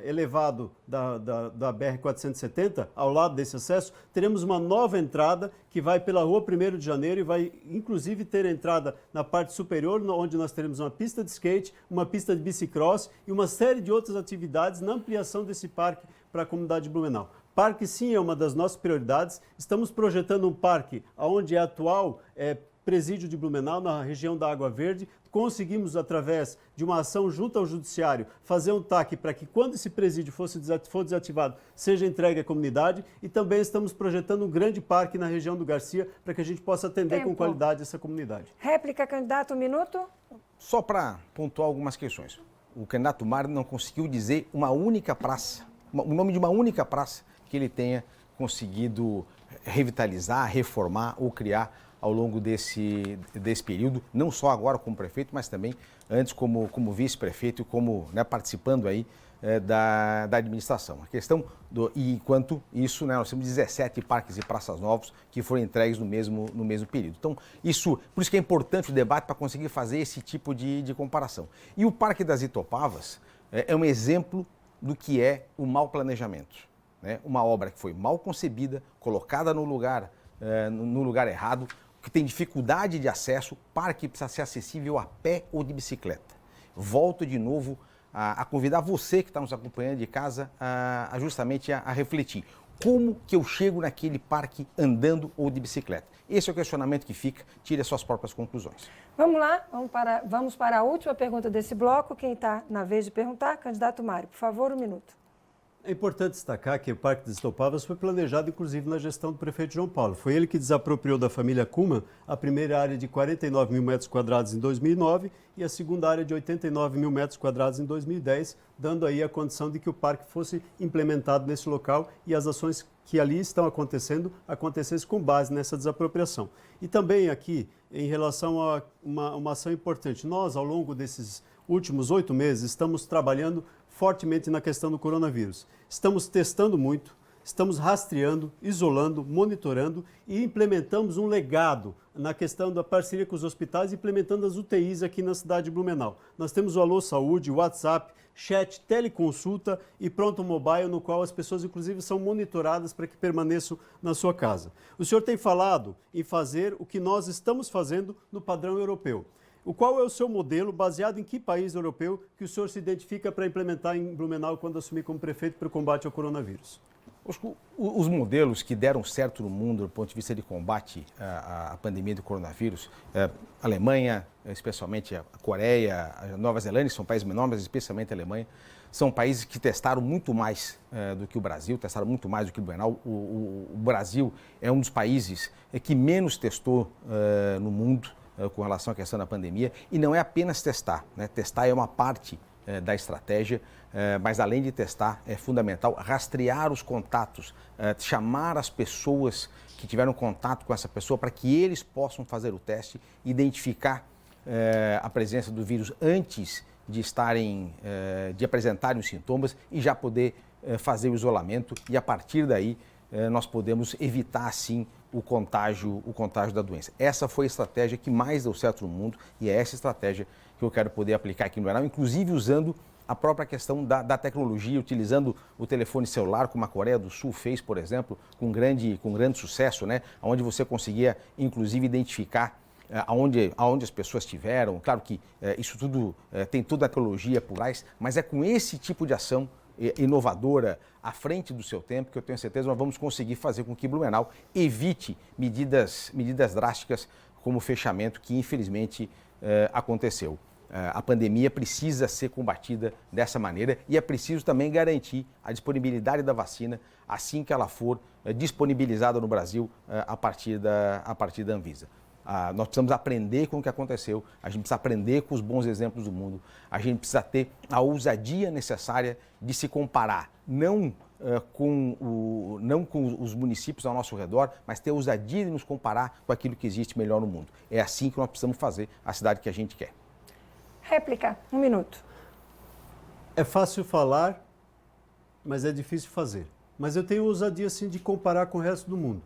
elevado da BR-470, ao lado desse acesso, teremos uma nova entrada que vai pela rua 1º de Janeiro e vai inclusive ter entrada na parte superior, onde nós teremos uma pista de skate, uma pista de bicicross e uma série de outras atividades na ampliação desse parque para a comunidade de Blumenau. Parque, sim, é uma das nossas prioridades. Estamos projetando um parque onde é atual presídio de Blumenau, na região da Água Verde. Conseguimos, através de uma ação junto ao Judiciário, fazer um TAC para que, quando esse presídio for desativado, seja entregue à comunidade. E também estamos projetando um grande parque na região do Garcia para que a gente possa atender com qualidade essa comunidade. Réplica, candidato, 1 minuto. Só para pontuar algumas questões. O candidato Mário não conseguiu dizer uma única praça, o nome de uma única praça que ele tenha conseguido revitalizar, reformar ou criar ao longo desse período, não só agora como prefeito, mas também antes como vice-prefeito e como participando aí da administração. A questão e enquanto isso, nós temos 17 parques e praças novos que foram entregues no mesmo período. Então, por isso que é importante o debate para conseguir fazer esse tipo de comparação. E o Parque das Itopavas é um exemplo do que é o mau planejamento, né? Uma obra que foi mal concebida, colocada no lugar errado, que tem dificuldade de acesso, o parque precisa ser acessível a pé ou de bicicleta. Volto de novo a convidar você que está nos acompanhando de casa justamente a refletir. Como que eu chego naquele parque andando ou de bicicleta? Esse é o questionamento que fica, tire as suas próprias conclusões. Vamos lá, vamos para a última pergunta desse bloco. Quem está na vez de perguntar, candidato Mário, por favor, 1 minuto. É importante destacar que o Parque das Itopavas foi planejado, inclusive, na gestão do prefeito João Paulo. Foi ele que desapropriou da família Kuhlmann a primeira área de 49 mil metros quadrados em 2009 e a segunda área de 89 mil metros quadrados em 2010, dando aí a condição de que o parque fosse implementado nesse local e as ações que ali estão acontecessem com base nessa desapropriação. E também aqui, em relação a uma ação importante, nós, ao longo desses últimos 8 meses, estamos trabalhando fortemente na questão do coronavírus. Estamos testando muito, estamos rastreando, isolando, monitorando e implementamos um legado na questão da parceria com os hospitais, implementando as UTIs aqui na cidade de Blumenau. Nós temos o Alô Saúde, o WhatsApp, chat, teleconsulta e Pronto Mobile, no qual as pessoas, inclusive, são monitoradas para que permaneçam na sua casa. O senhor tem falado em fazer o que nós estamos fazendo no padrão europeu. Qual é o seu modelo, baseado em que país europeu que o senhor se identifica para implementar em Blumenau quando assumir como prefeito para o combate ao coronavírus? Os modelos que deram certo no mundo do ponto de vista de combate à pandemia do coronavírus, a Alemanha, especialmente a Coreia, a Nova Zelândia, são países menores, mas especialmente a Alemanha, são países que testaram muito mais do que o Brasil, testaram muito mais do que o Blumenau. O Brasil é um dos países que menos testou no mundo com relação à questão da pandemia. E não é apenas testar, né? Testar é uma parte da estratégia, mas além de testar, é fundamental rastrear os contatos, chamar as pessoas que tiveram contato com essa pessoa para que eles possam fazer o teste, identificar a presença do vírus antes de de apresentarem os sintomas e já poder fazer o isolamento, e a partir daí nós podemos evitar assim o contágio da doença. Essa foi a estratégia que mais deu certo no mundo e é essa estratégia que eu quero poder aplicar aqui no Blumenau, inclusive usando a própria questão da tecnologia, utilizando o telefone celular, como a Coreia do Sul fez, por exemplo, com grande sucesso, né? Onde você conseguia, inclusive, identificar aonde as pessoas estiveram. Claro que isso tudo tem toda a tecnologia por trás, mas é com esse tipo de ação inovadora à frente do seu tempo que eu tenho certeza nós vamos conseguir fazer com que Blumenau evite medidas drásticas como o fechamento que infelizmente aconteceu. A pandemia precisa ser combatida dessa maneira e é preciso também garantir a disponibilidade da vacina assim que ela for disponibilizada no Brasil a partir da Anvisa. Nós precisamos aprender com o que aconteceu, a gente precisa aprender com os bons exemplos do mundo, a gente precisa ter a ousadia necessária de se comparar, não com os municípios ao nosso redor, mas ter a ousadia de nos comparar com aquilo que existe melhor no mundo. É assim que nós precisamos fazer a cidade que a gente quer. Réplica, 1 minuto. É fácil falar, mas é difícil fazer. Mas eu tenho ousadia sim de comparar com o resto do mundo.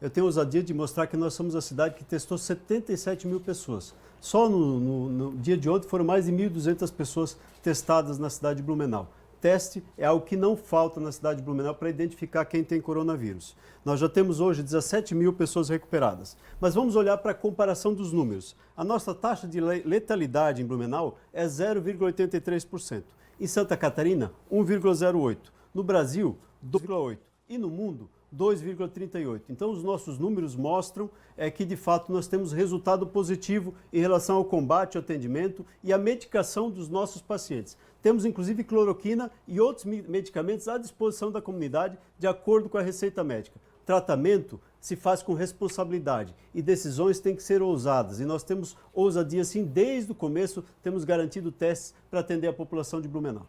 Eu tenho ousadia de mostrar que nós somos a cidade que testou 77 mil pessoas. Só no dia de ontem foram mais de 1.200 pessoas testadas na cidade de Blumenau. Teste é algo que não falta na cidade de Blumenau para identificar quem tem coronavírus. Nós já temos hoje 17 mil pessoas recuperadas. Mas vamos olhar para a comparação dos números. A nossa taxa de letalidade em Blumenau é 0,83%. Em Santa Catarina, 1,08%. No Brasil, 2,8%. E no mundo, 2,38%. Então, os nossos números mostram que, de fato, nós temos resultado positivo em relação ao combate, ao atendimento e à medicação dos nossos pacientes. Temos, inclusive, cloroquina e outros medicamentos à disposição da comunidade, de acordo com a receita médica. Tratamento se faz com responsabilidade e decisões têm que ser ousadas. E nós temos ousadia, sim, desde o começo, temos garantido testes para atender a população de Blumenau.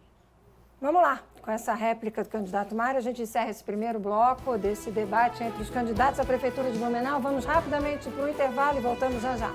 Vamos lá, com essa réplica do candidato Mário, a gente encerra esse primeiro bloco desse debate entre os candidatos à Prefeitura de Blumenau. Vamos rapidamente para o intervalo e voltamos já já.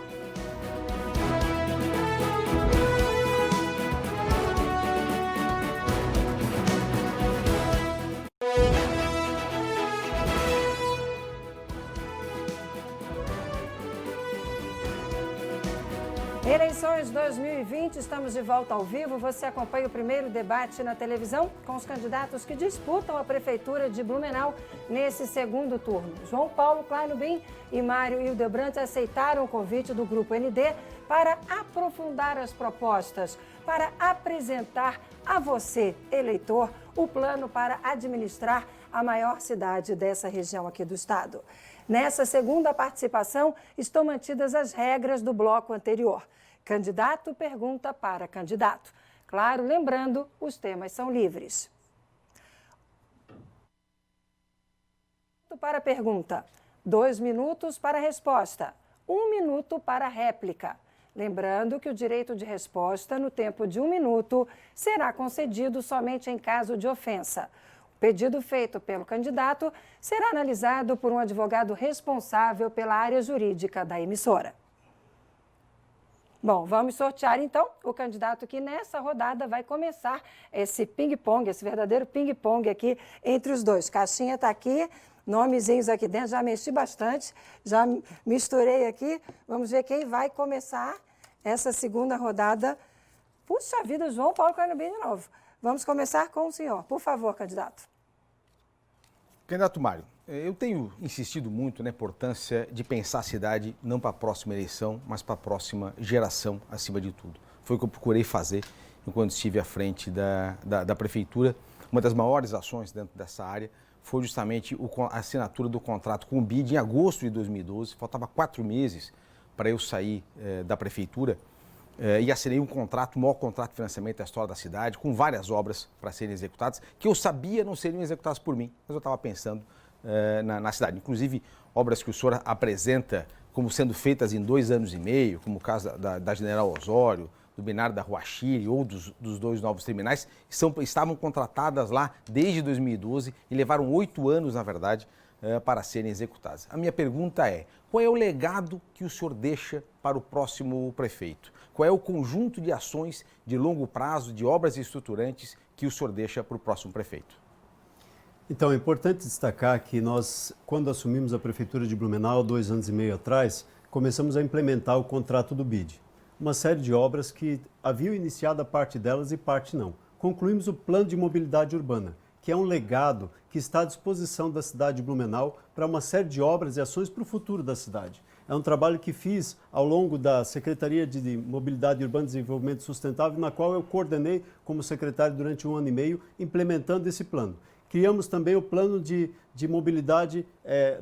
Eleições 2020, estamos de volta ao vivo. Você acompanha o primeiro debate na televisão com os candidatos que disputam a Prefeitura de Blumenau nesse segundo turno. João Paulo Kleinobin e Mário Hildebrandt aceitaram o convite do Grupo ND para aprofundar as propostas, para apresentar a você, eleitor, o plano para administrar a maior cidade dessa região aqui do estado. Nessa segunda participação, estão mantidas as regras do bloco anterior. Candidato pergunta para candidato. Claro, lembrando, os temas são livres. Para pergunta, 2 minutos para resposta, 1 minuto para réplica. Lembrando que o direito de resposta no tempo de 1 minuto será concedido somente em caso de ofensa. O pedido feito pelo candidato será analisado por um advogado responsável pela área jurídica da emissora. Bom, vamos sortear então o candidato que nessa rodada vai começar esse ping-pong, esse verdadeiro ping-pong aqui entre os dois. Caixinha está aqui, nomezinhos aqui dentro, já mexi bastante, já misturei aqui. Vamos ver quem vai começar essa segunda rodada. Puxa vida, João Paulo Kleinobin de novo. Vamos começar com o senhor. Por favor, candidato. Candidato Mário, eu tenho insistido muito na importância de pensar a cidade não para a próxima eleição, mas para a próxima geração, acima de tudo. Foi o que eu procurei fazer enquanto estive à frente da Prefeitura. Uma das maiores ações dentro dessa área foi justamente a assinatura do contrato com o BID em agosto de 2012. Faltava 4 meses para eu sair da prefeitura e assinei um contrato, o maior contrato de financiamento da história da cidade, com várias obras para serem executadas, que eu sabia não seriam executadas por mim, mas eu estava pensando na cidade. Inclusive, obras que o senhor apresenta como sendo feitas em 2 anos e meio, como o caso da General Osório, do binário da Rua Chile ou dos 2 novos terminais, estavam contratadas lá desde 2012 e levaram 8 anos, na verdade, para serem executadas. A minha pergunta é, qual é o legado que o senhor deixa para o próximo prefeito? Qual é o conjunto de ações de longo prazo, de obras estruturantes que o senhor deixa para o próximo prefeito? Então, é importante destacar que nós, quando assumimos a Prefeitura de Blumenau, 2 anos e meio atrás, começamos a implementar o contrato do BID. Uma série de obras que haviam iniciado a parte delas e parte não. Concluímos o Plano de Mobilidade Urbana, que é um legado que está à disposição da cidade de Blumenau para uma série de obras e ações para o futuro da cidade. É um trabalho que fiz ao longo da Secretaria de Mobilidade Urbana e Desenvolvimento Sustentável, na qual eu coordenei como secretário durante 1 ano e meio, implementando esse plano. Criamos também o plano de mobilidade,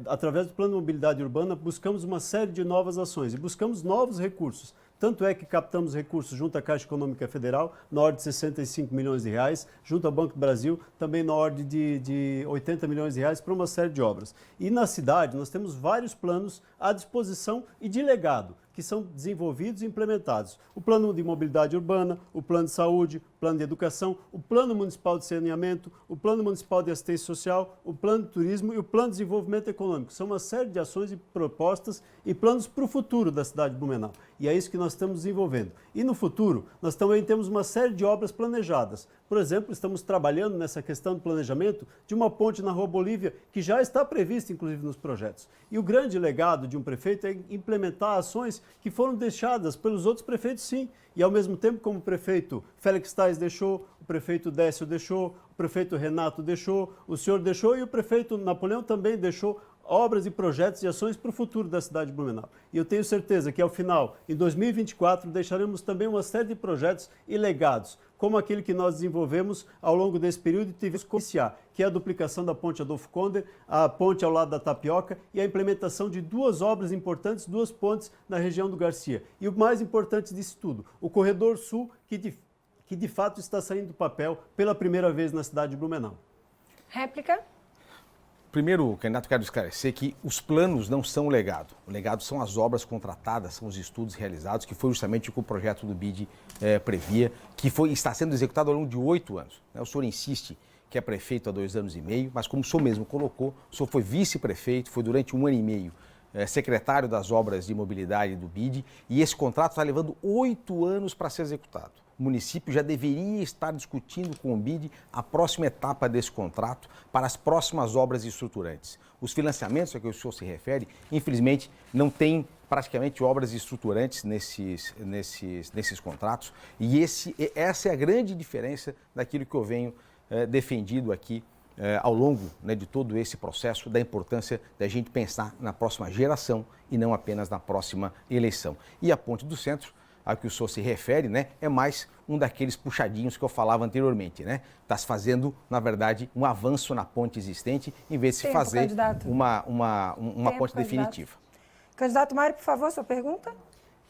através do plano de mobilidade urbana, buscamos uma série de novas ações e buscamos novos recursos. Tanto é que captamos recursos junto à Caixa Econômica Federal, na ordem de 65 milhões de reais, junto ao Banco do Brasil, também na ordem de 80 milhões de reais para uma série de obras. E na cidade nós temos vários planos à disposição e de legado, que são desenvolvidos e implementados. O Plano de Mobilidade Urbana, o Plano de Saúde, o Plano de Educação, o Plano Municipal de Saneamento, o Plano Municipal de Assistência Social, o Plano de Turismo e o Plano de Desenvolvimento Econômico. São uma série de ações e propostas e planos para o futuro da cidade de Blumenau. E é isso que nós estamos desenvolvendo. E no futuro, nós também temos uma série de obras planejadas. Por exemplo, estamos trabalhando nessa questão do planejamento de uma ponte na Rua Bolívia, que já está prevista, inclusive, nos projetos. E o grande legado de um prefeito é implementar ações que foram deixadas pelos outros prefeitos, sim. E, ao mesmo tempo, como o prefeito Félix Tais deixou, o prefeito Décio deixou, o prefeito Renato deixou, o senhor deixou e o prefeito Napoleão também deixou obras e projetos e ações para o futuro da cidade de Blumenau. E eu tenho certeza que, ao final, em 2024, deixaremos também uma série de projetos e legados, como aquele que nós desenvolvemos ao longo desse período e tivemos que iniciar, que é a duplicação da ponte Adolfo Konder, a ponte ao lado da Tapioca e a implementação de 2 obras importantes, 2 pontes na região do Garcia. E o mais importante disso tudo, o Corredor Sul, que de fato está saindo do papel pela primeira vez na cidade de Blumenau. Réplica? Primeiro, candidato, quero esclarecer que os planos não são o legado. O legado são as obras contratadas, são os estudos realizados, que foi justamente o que o projeto do BID previa, que está sendo executado ao longo de 8 anos. O senhor insiste que é prefeito há 2 anos e meio, mas como o senhor mesmo colocou, o senhor foi vice-prefeito, foi durante 1 ano e meio secretário das obras de mobilidade do BID, e esse contrato está levando 8 anos para ser executado. O município já deveria estar discutindo com o BID a próxima etapa desse contrato para as próximas obras estruturantes. Os financiamentos a que o senhor se refere, infelizmente, não tem praticamente obras estruturantes nesses contratos, e essa é a grande diferença daquilo que eu venho defendido aqui ao longo de todo esse processo, da importância da gente pensar na próxima geração e não apenas na próxima eleição. E a Ponte do Centro, a que o senhor se refere, é mais um daqueles puxadinhos que eu falava anteriormente, Está se fazendo, na verdade, um avanço na ponte existente, em vez de se fazer uma ponte definitiva. Candidato Mário, por favor, sua pergunta.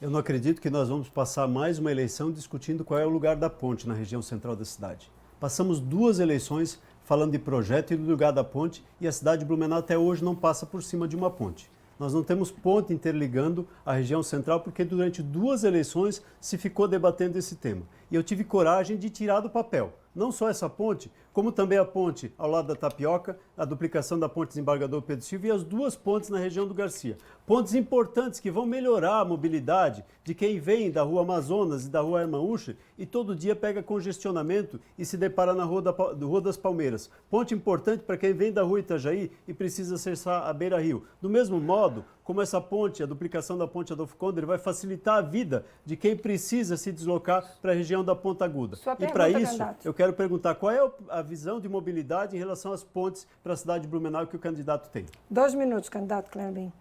Eu não acredito que nós vamos passar mais uma eleição discutindo qual é o lugar da ponte na região central da cidade. Passamos 2 eleições falando de projeto e do lugar da ponte, e a cidade de Blumenau até hoje não passa por cima de uma ponte. Nós não temos ponte interligando a região central porque durante 2 eleições se ficou debatendo esse tema. E eu tive coragem de tirar do papel, não só essa ponte, como também a ponte ao lado da Tapioca, a duplicação da ponte Desembargador Pedro Silva e as 2 pontes na região do Garcia. Pontes importantes que vão melhorar a mobilidade de quem vem da Rua Amazonas e da Rua Hermann-Ucher e todo dia pega congestionamento e se depara na Rua das Palmeiras. Ponte importante para quem vem da Rua Itajaí e precisa acessar a Beira Rio. Do mesmo modo, como essa ponte, a duplicação da ponte Adolfo Konder, vai facilitar a vida de quem precisa se deslocar para a região da Ponta Aguda. E para isso, candidato, eu quero perguntar qual é a visão de mobilidade em relação às pontes para a cidade de Blumenau que o candidato tem. 2 minutos, candidato Clebinho.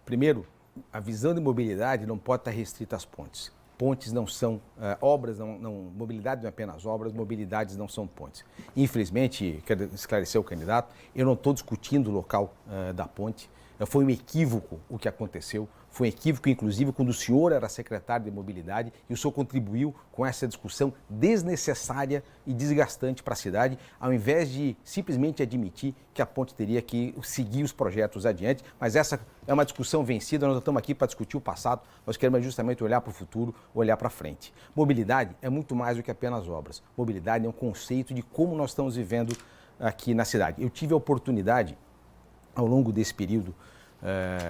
Primeiro, a visão de mobilidade não pode estar restrita às pontes. pontes não são obras, mobilidade não é apenas obras, mobilidades não são pontes. Infelizmente, quero esclarecer o candidato, eu não estou discutindo o local da ponte. Foi um equívoco o que aconteceu, foi um equívoco, inclusive, quando o senhor era secretário de mobilidade e o senhor contribuiu com essa discussão desnecessária e desgastante para a cidade, ao invés de simplesmente admitir que a ponte teria que seguir os projetos adiante. Mas essa é uma discussão vencida, nós não estamos aqui para discutir o passado, nós queremos justamente olhar para o futuro, olhar para frente. Mobilidade é muito mais do que apenas obras. Mobilidade é um conceito de como nós estamos vivendo aqui na cidade. Eu tive a oportunidade, ao longo desse período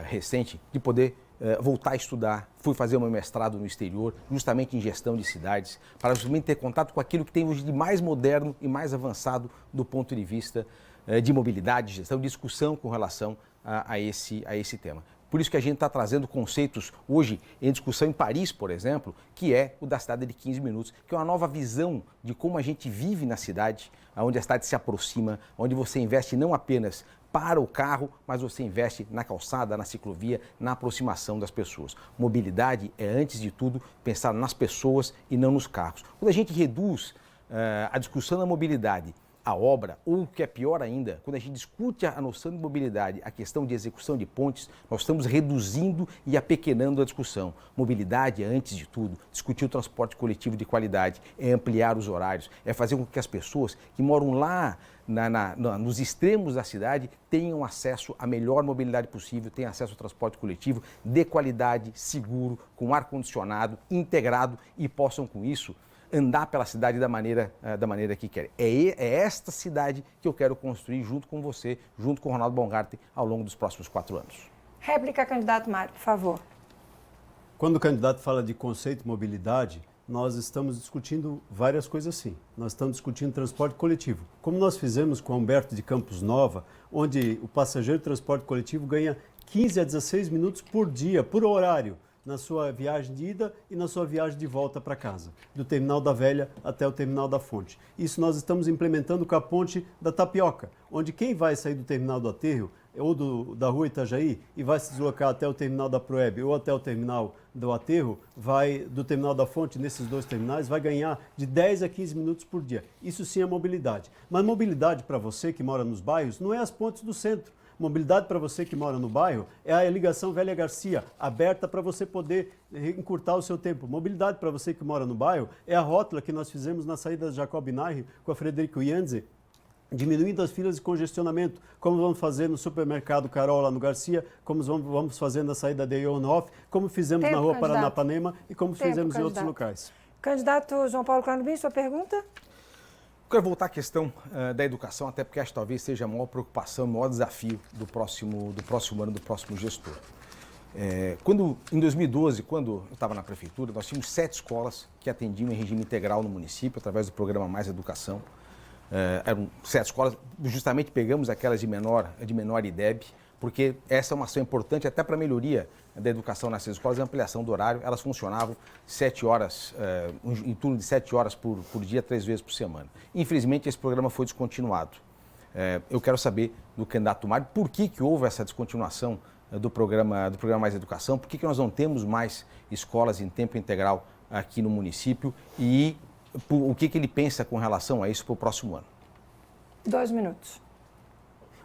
recente, de poder voltar a estudar. Fui fazer o meu mestrado no exterior, justamente em gestão de cidades, para justamente ter contato com aquilo que tem hoje de mais moderno e mais avançado do ponto de vista de mobilidade, gestão, discussão com relação a esse tema. Por isso que a gente está trazendo conceitos hoje em discussão em Paris, por exemplo, que é o da cidade de 15 minutos, que é uma nova visão de como a gente vive na cidade, onde a cidade se aproxima, onde você investe não apenas para o carro, mas você investe na calçada, na ciclovia, na aproximação das pessoas. Mobilidade é, antes de tudo, pensar nas pessoas e não nos carros. Quando a gente reduz a discussão da mobilidade à obra, ou o que é pior ainda, quando a gente discute a noção de mobilidade, a questão de execução de pontes, nós estamos reduzindo e apequenando a discussão. Mobilidade é, antes de tudo, discutir o transporte coletivo de qualidade, é ampliar os horários, é fazer com que as pessoas que moram lá nos extremos da cidade tenham acesso à melhor mobilidade possível, tenham acesso ao transporte coletivo de qualidade, seguro, com ar-condicionado, integrado e possam, com isso, andar pela cidade da maneira que querem. É esta cidade que eu quero construir junto com você, junto com o Ronaldo Baumgarten, ao longo dos próximos 4 anos. Réplica, candidato Mário, por favor. Quando o candidato fala de conceito mobilidade, nós estamos discutindo várias coisas sim. Nós estamos discutindo transporte coletivo, como nós fizemos com Humberto de Campos Nova, onde o passageiro de transporte coletivo ganha 15 a 16 minutos por dia, por horário, na sua viagem de ida e na sua viagem de volta para casa, do terminal da Velha até o terminal da Fonte. Isso nós estamos implementando com a ponte da Tapioca, onde quem vai sair do terminal do Aterro ou da rua Itajaí e vai se deslocar até o terminal da Proeb ou até o terminal do Aterro, vai do terminal da Fonte, nesses dois terminais, vai ganhar de 10 a 15 minutos por dia. Isso sim é mobilidade. Mas mobilidade para você que mora nos bairros não é as pontes do centro. Mobilidade para você que mora no bairro é a ligação Velha Garcia, aberta para você poder encurtar o seu tempo. Mobilidade para você que mora no bairro é a rótula que nós fizemos na saída da Jacob Nair com a Frederico Janze, diminuindo as filas de congestionamento, como vamos fazer no supermercado Carol lá no Garcia, como vamos fazer na saída da Ionhof, como fizemos na rua Paranapanema e como fizemos em outros locais. Candidato João Paulo Clanubim, sua pergunta? Quero voltar à questão da educação, até porque acho que talvez seja a maior preocupação, o maior desafio do próximo ano, do próximo gestor. Em 2012, quando eu estava na prefeitura, nós tínhamos 7 escolas que atendiam em regime integral no município, através do programa Mais Educação. Eram 7 escolas, justamente pegamos aquelas de menor IDEB, porque essa é uma ação importante até para a melhoria da educação nessas escolas, a ampliação do horário. Elas funcionavam 7 horas, em torno de 7 horas por dia, 3 vezes por semana. Infelizmente, esse programa foi descontinuado. Eu quero saber do candidato Mário por que houve essa descontinuação do programa Mais Educação, por que nós não temos mais escolas em tempo integral aqui no município e o que ele pensa com relação a isso para o próximo ano. 2 minutos.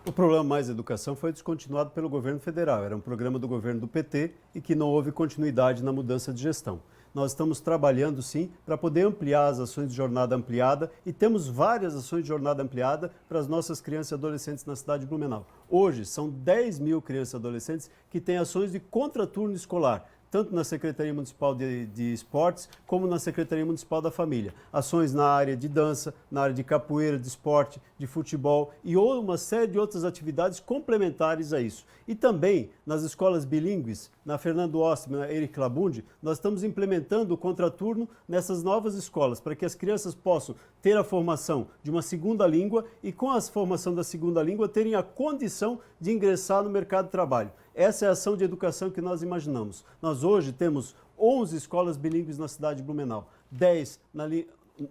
O programa Mais Educação foi descontinuado pelo governo federal. Era um programa do governo do PT e que não houve continuidade na mudança de gestão. Nós estamos trabalhando, sim, para poder ampliar as ações de jornada ampliada e temos várias ações de jornada ampliada para as nossas crianças e adolescentes na cidade de Blumenau. Hoje, são 10 mil crianças e adolescentes que têm ações de contraturno escolar, tanto na Secretaria Municipal de Esportes, como na Secretaria Municipal da Família. Ações na área de dança, na área de capoeira, de esporte, de futebol e uma série de outras atividades complementares a isso. E também nas escolas bilíngues, na Fernando Ostman, na Eric Labundi, nós estamos implementando o contraturno nessas novas escolas, para que as crianças possam ter a formação de uma segunda língua e, com a formação da segunda língua, terem a condição de ingressar no mercado de trabalho. Essa é a ação de educação que nós imaginamos. Nós hoje temos 11 escolas bilíngues na cidade de Blumenau,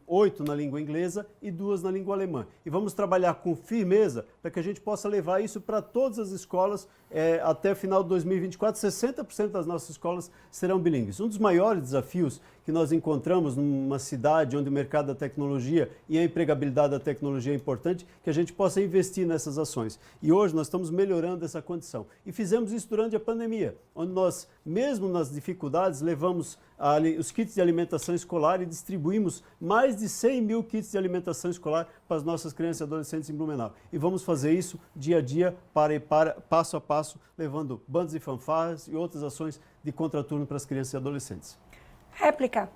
8 na língua inglesa e 2 na língua alemã. E vamos trabalhar com firmeza para que a gente possa levar isso para todas as escolas até o final de 2024. 60% das nossas escolas serão bilíngues. Um dos maiores desafios que nós encontramos numa cidade onde o mercado da tecnologia e a empregabilidade da tecnologia é importante, que a gente possa investir nessas ações. E hoje nós estamos melhorando essa condição. E fizemos isso durante a pandemia, onde nós, mesmo nas dificuldades, levamos os kits de alimentação escolar e distribuímos mais de 100 mil kits de alimentação escolar para as nossas crianças e adolescentes em Blumenau. E vamos fazer isso dia a dia, passo a passo, levando bandas e fanfarras e outras ações de contraturno para as crianças e adolescentes. Réplica.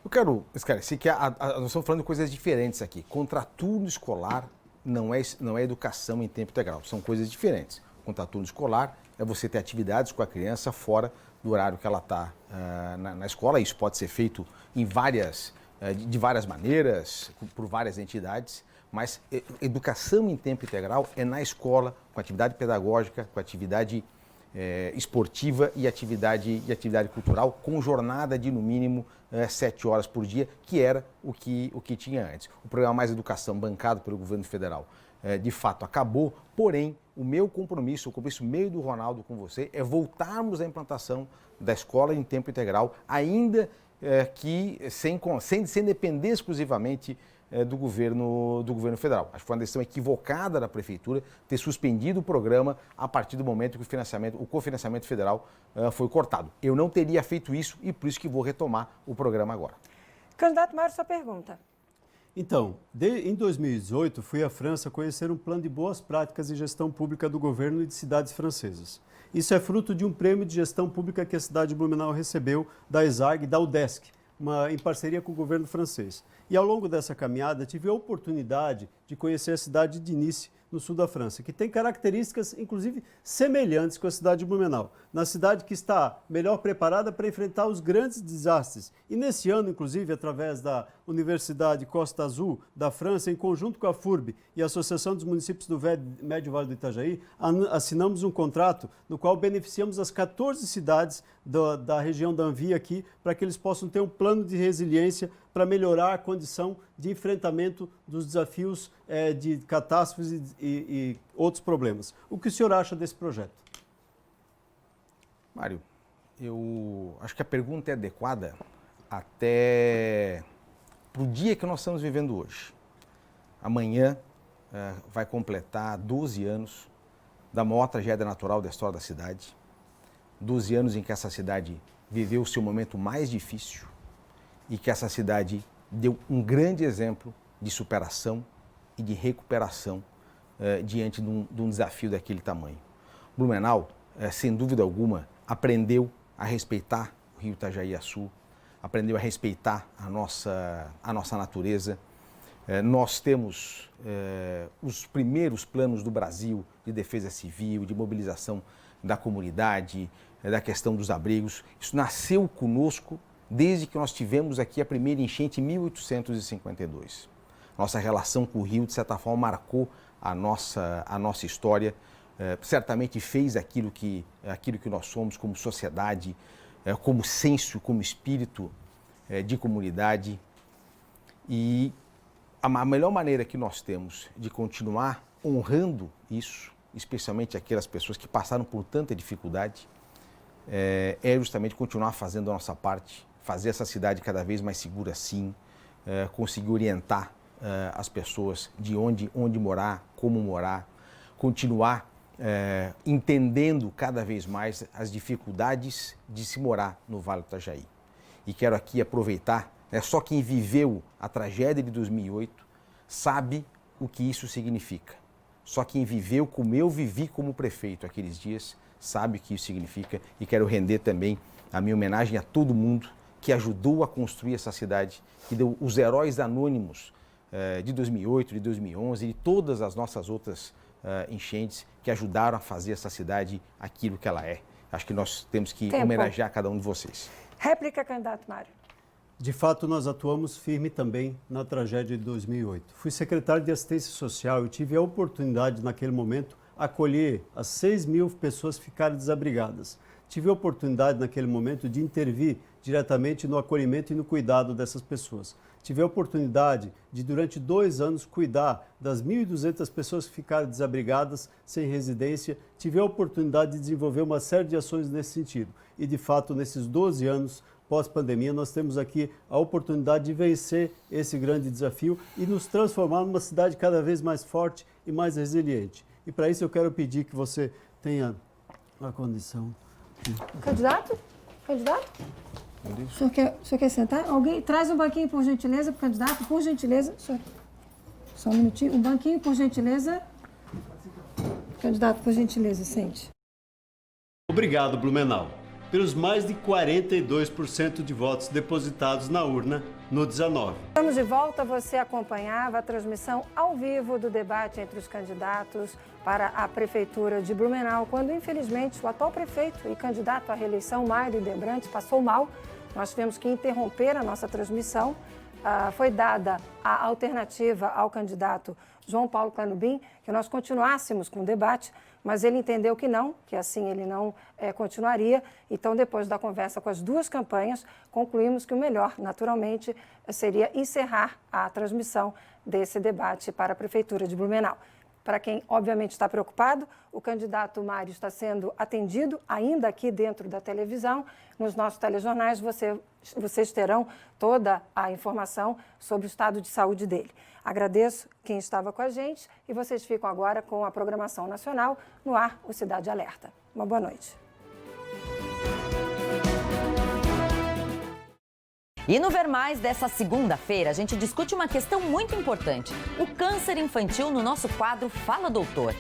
Eu quero esclarecer que nós estamos falando de coisas diferentes aqui. Contraturno escolar não é educação em tempo integral, são coisas diferentes. Contraturno escolar é você ter atividades com a criança fora do horário que ela está na escola. Isso pode ser feito de várias maneiras, por várias entidades, mas educação em tempo integral é na escola, com atividade pedagógica, com atividade esportiva e atividade cultural, com jornada de no mínimo 7 horas por dia, que era o que tinha antes. O programa Mais Educação, bancado pelo governo federal, de fato acabou, porém o meu compromisso, o compromisso meu e do Ronaldo com você, é voltarmos à implantação da escola em tempo integral, ainda que sem depender exclusivamente do governo federal. Acho que foi uma decisão equivocada da prefeitura ter suspendido o programa a partir do momento que o cofinanciamento federal foi cortado. Eu não teria feito isso e por isso que vou retomar o programa agora. Candidato Mário, sua pergunta. Então, em 2018, fui à França conhecer um plano de boas práticas de gestão pública do governo e de cidades francesas. Isso é fruto de um prêmio de gestão pública que a cidade de Blumenau recebeu da ESAG e da UDESC, em parceria com o governo francês. E ao longo dessa caminhada tive a oportunidade de conhecer a cidade de Nice, no sul da França, que tem características, inclusive, semelhantes com a cidade de Blumenau. Na cidade que está melhor preparada para enfrentar os grandes desastres. E nesse ano, inclusive, através da Universidade Costa Azul da França, em conjunto com a FURB e a Associação dos Municípios do Médio Vale do Itajaí, assinamos um contrato no qual beneficiamos as 14 cidades da região da Anvia aqui, para que eles possam ter um plano de resiliência para melhorar a condição de enfrentamento dos desafios de catástrofes e outros problemas. O que o senhor acha desse projeto? Mário, eu acho que a pergunta é adequada até para o dia que nós estamos vivendo hoje. Amanhã vai completar 12 anos da maior tragédia natural da história da cidade. 12 anos em que essa cidade viveu o seu momento mais difícil e que essa cidade deu um grande exemplo de superação e de recuperação diante de um desafio daquele tamanho. Blumenau, sem dúvida alguma, aprendeu a respeitar o rio Itajaí-Açu, aprendeu a respeitar a nossa natureza. Nós temos os primeiros planos do Brasil de defesa civil, de mobilização da comunidade, da questão dos abrigos. Isso nasceu conosco desde que nós tivemos aqui a primeira enchente em 1852. Nossa relação com o rio, de certa forma, marcou a nossa história, certamente fez aquilo que nós somos como sociedade, como senso, como espírito de comunidade. E a melhor maneira que nós temos de continuar honrando isso, especialmente aquelas pessoas que passaram por tanta dificuldade, é justamente continuar fazendo a nossa parte, fazer essa cidade cada vez mais segura, sim, conseguir orientar as pessoas de onde morar, como morar, continuar entendendo cada vez mais as dificuldades de se morar no Vale do Itajaí. E quero aqui aproveitar, só quem viveu a tragédia de 2008 sabe o que isso significa. Só quem viveu como eu vivi como prefeito aqueles dias sabe o que isso significa, e quero render também a minha homenagem a todo mundo que ajudou a construir essa cidade, que deu os heróis anônimos de 2008, de 2011 e de todas as nossas outras enchentes que ajudaram a fazer essa cidade aquilo que ela é. Acho que nós temos que homenagear cada um de vocês. Réplica, candidato Mário. De fato, nós atuamos firme também na tragédia de 2008. Fui secretário de Assistência Social e tive a oportunidade, naquele momento, acolher as 6 mil pessoas que ficaram desabrigadas. tive a oportunidade naquele momento de intervir diretamente no acolhimento e no cuidado dessas pessoas. Tive a oportunidade de, durante 2 anos, cuidar das 1.200 pessoas que ficaram desabrigadas, sem residência. Tive a oportunidade de desenvolver uma série de ações nesse sentido. E, de fato, nesses 12 anos pós-pandemia, nós temos aqui a oportunidade de vencer esse grande desafio e nos transformar numa cidade cada vez mais forte e mais resiliente. E, para isso, eu quero pedir que você tenha a condição. Candidato? Candidato? O senhor quer sentar? Alguém traz um banquinho, por gentileza, para o candidato, por gentileza. Só um minutinho. Um banquinho, por gentileza. Candidato, por gentileza, sente. Obrigado, Blumenau, pelos mais de 42% de votos depositados na urna no 19. Estamos de volta. Você acompanhava a transmissão ao vivo do debate entre os candidatos para a Prefeitura de Blumenau, quando, infelizmente, o atual prefeito e candidato à reeleição, Mário Hildebrandt, passou mal. Nós tivemos que interromper a nossa transmissão. Foi dada a alternativa ao candidato João Paulo Clanubim que nós continuássemos com o debate, mas ele entendeu que não, que assim ele não continuaria. Então, depois da conversa com as duas campanhas, concluímos que o melhor, naturalmente, seria encerrar a transmissão desse debate para a Prefeitura de Blumenau. Para quem, obviamente, está preocupado, o candidato Mário está sendo atendido ainda aqui dentro da televisão. Nos nossos telejornais, vocês terão toda a informação sobre o estado de saúde dele. Agradeço quem estava com a gente e vocês ficam agora com a programação nacional no ar, o Cidade Alerta. Uma boa noite. E no Ver Mais dessa segunda-feira, a gente discute uma questão muito importante: o câncer infantil no nosso quadro Fala Doutor.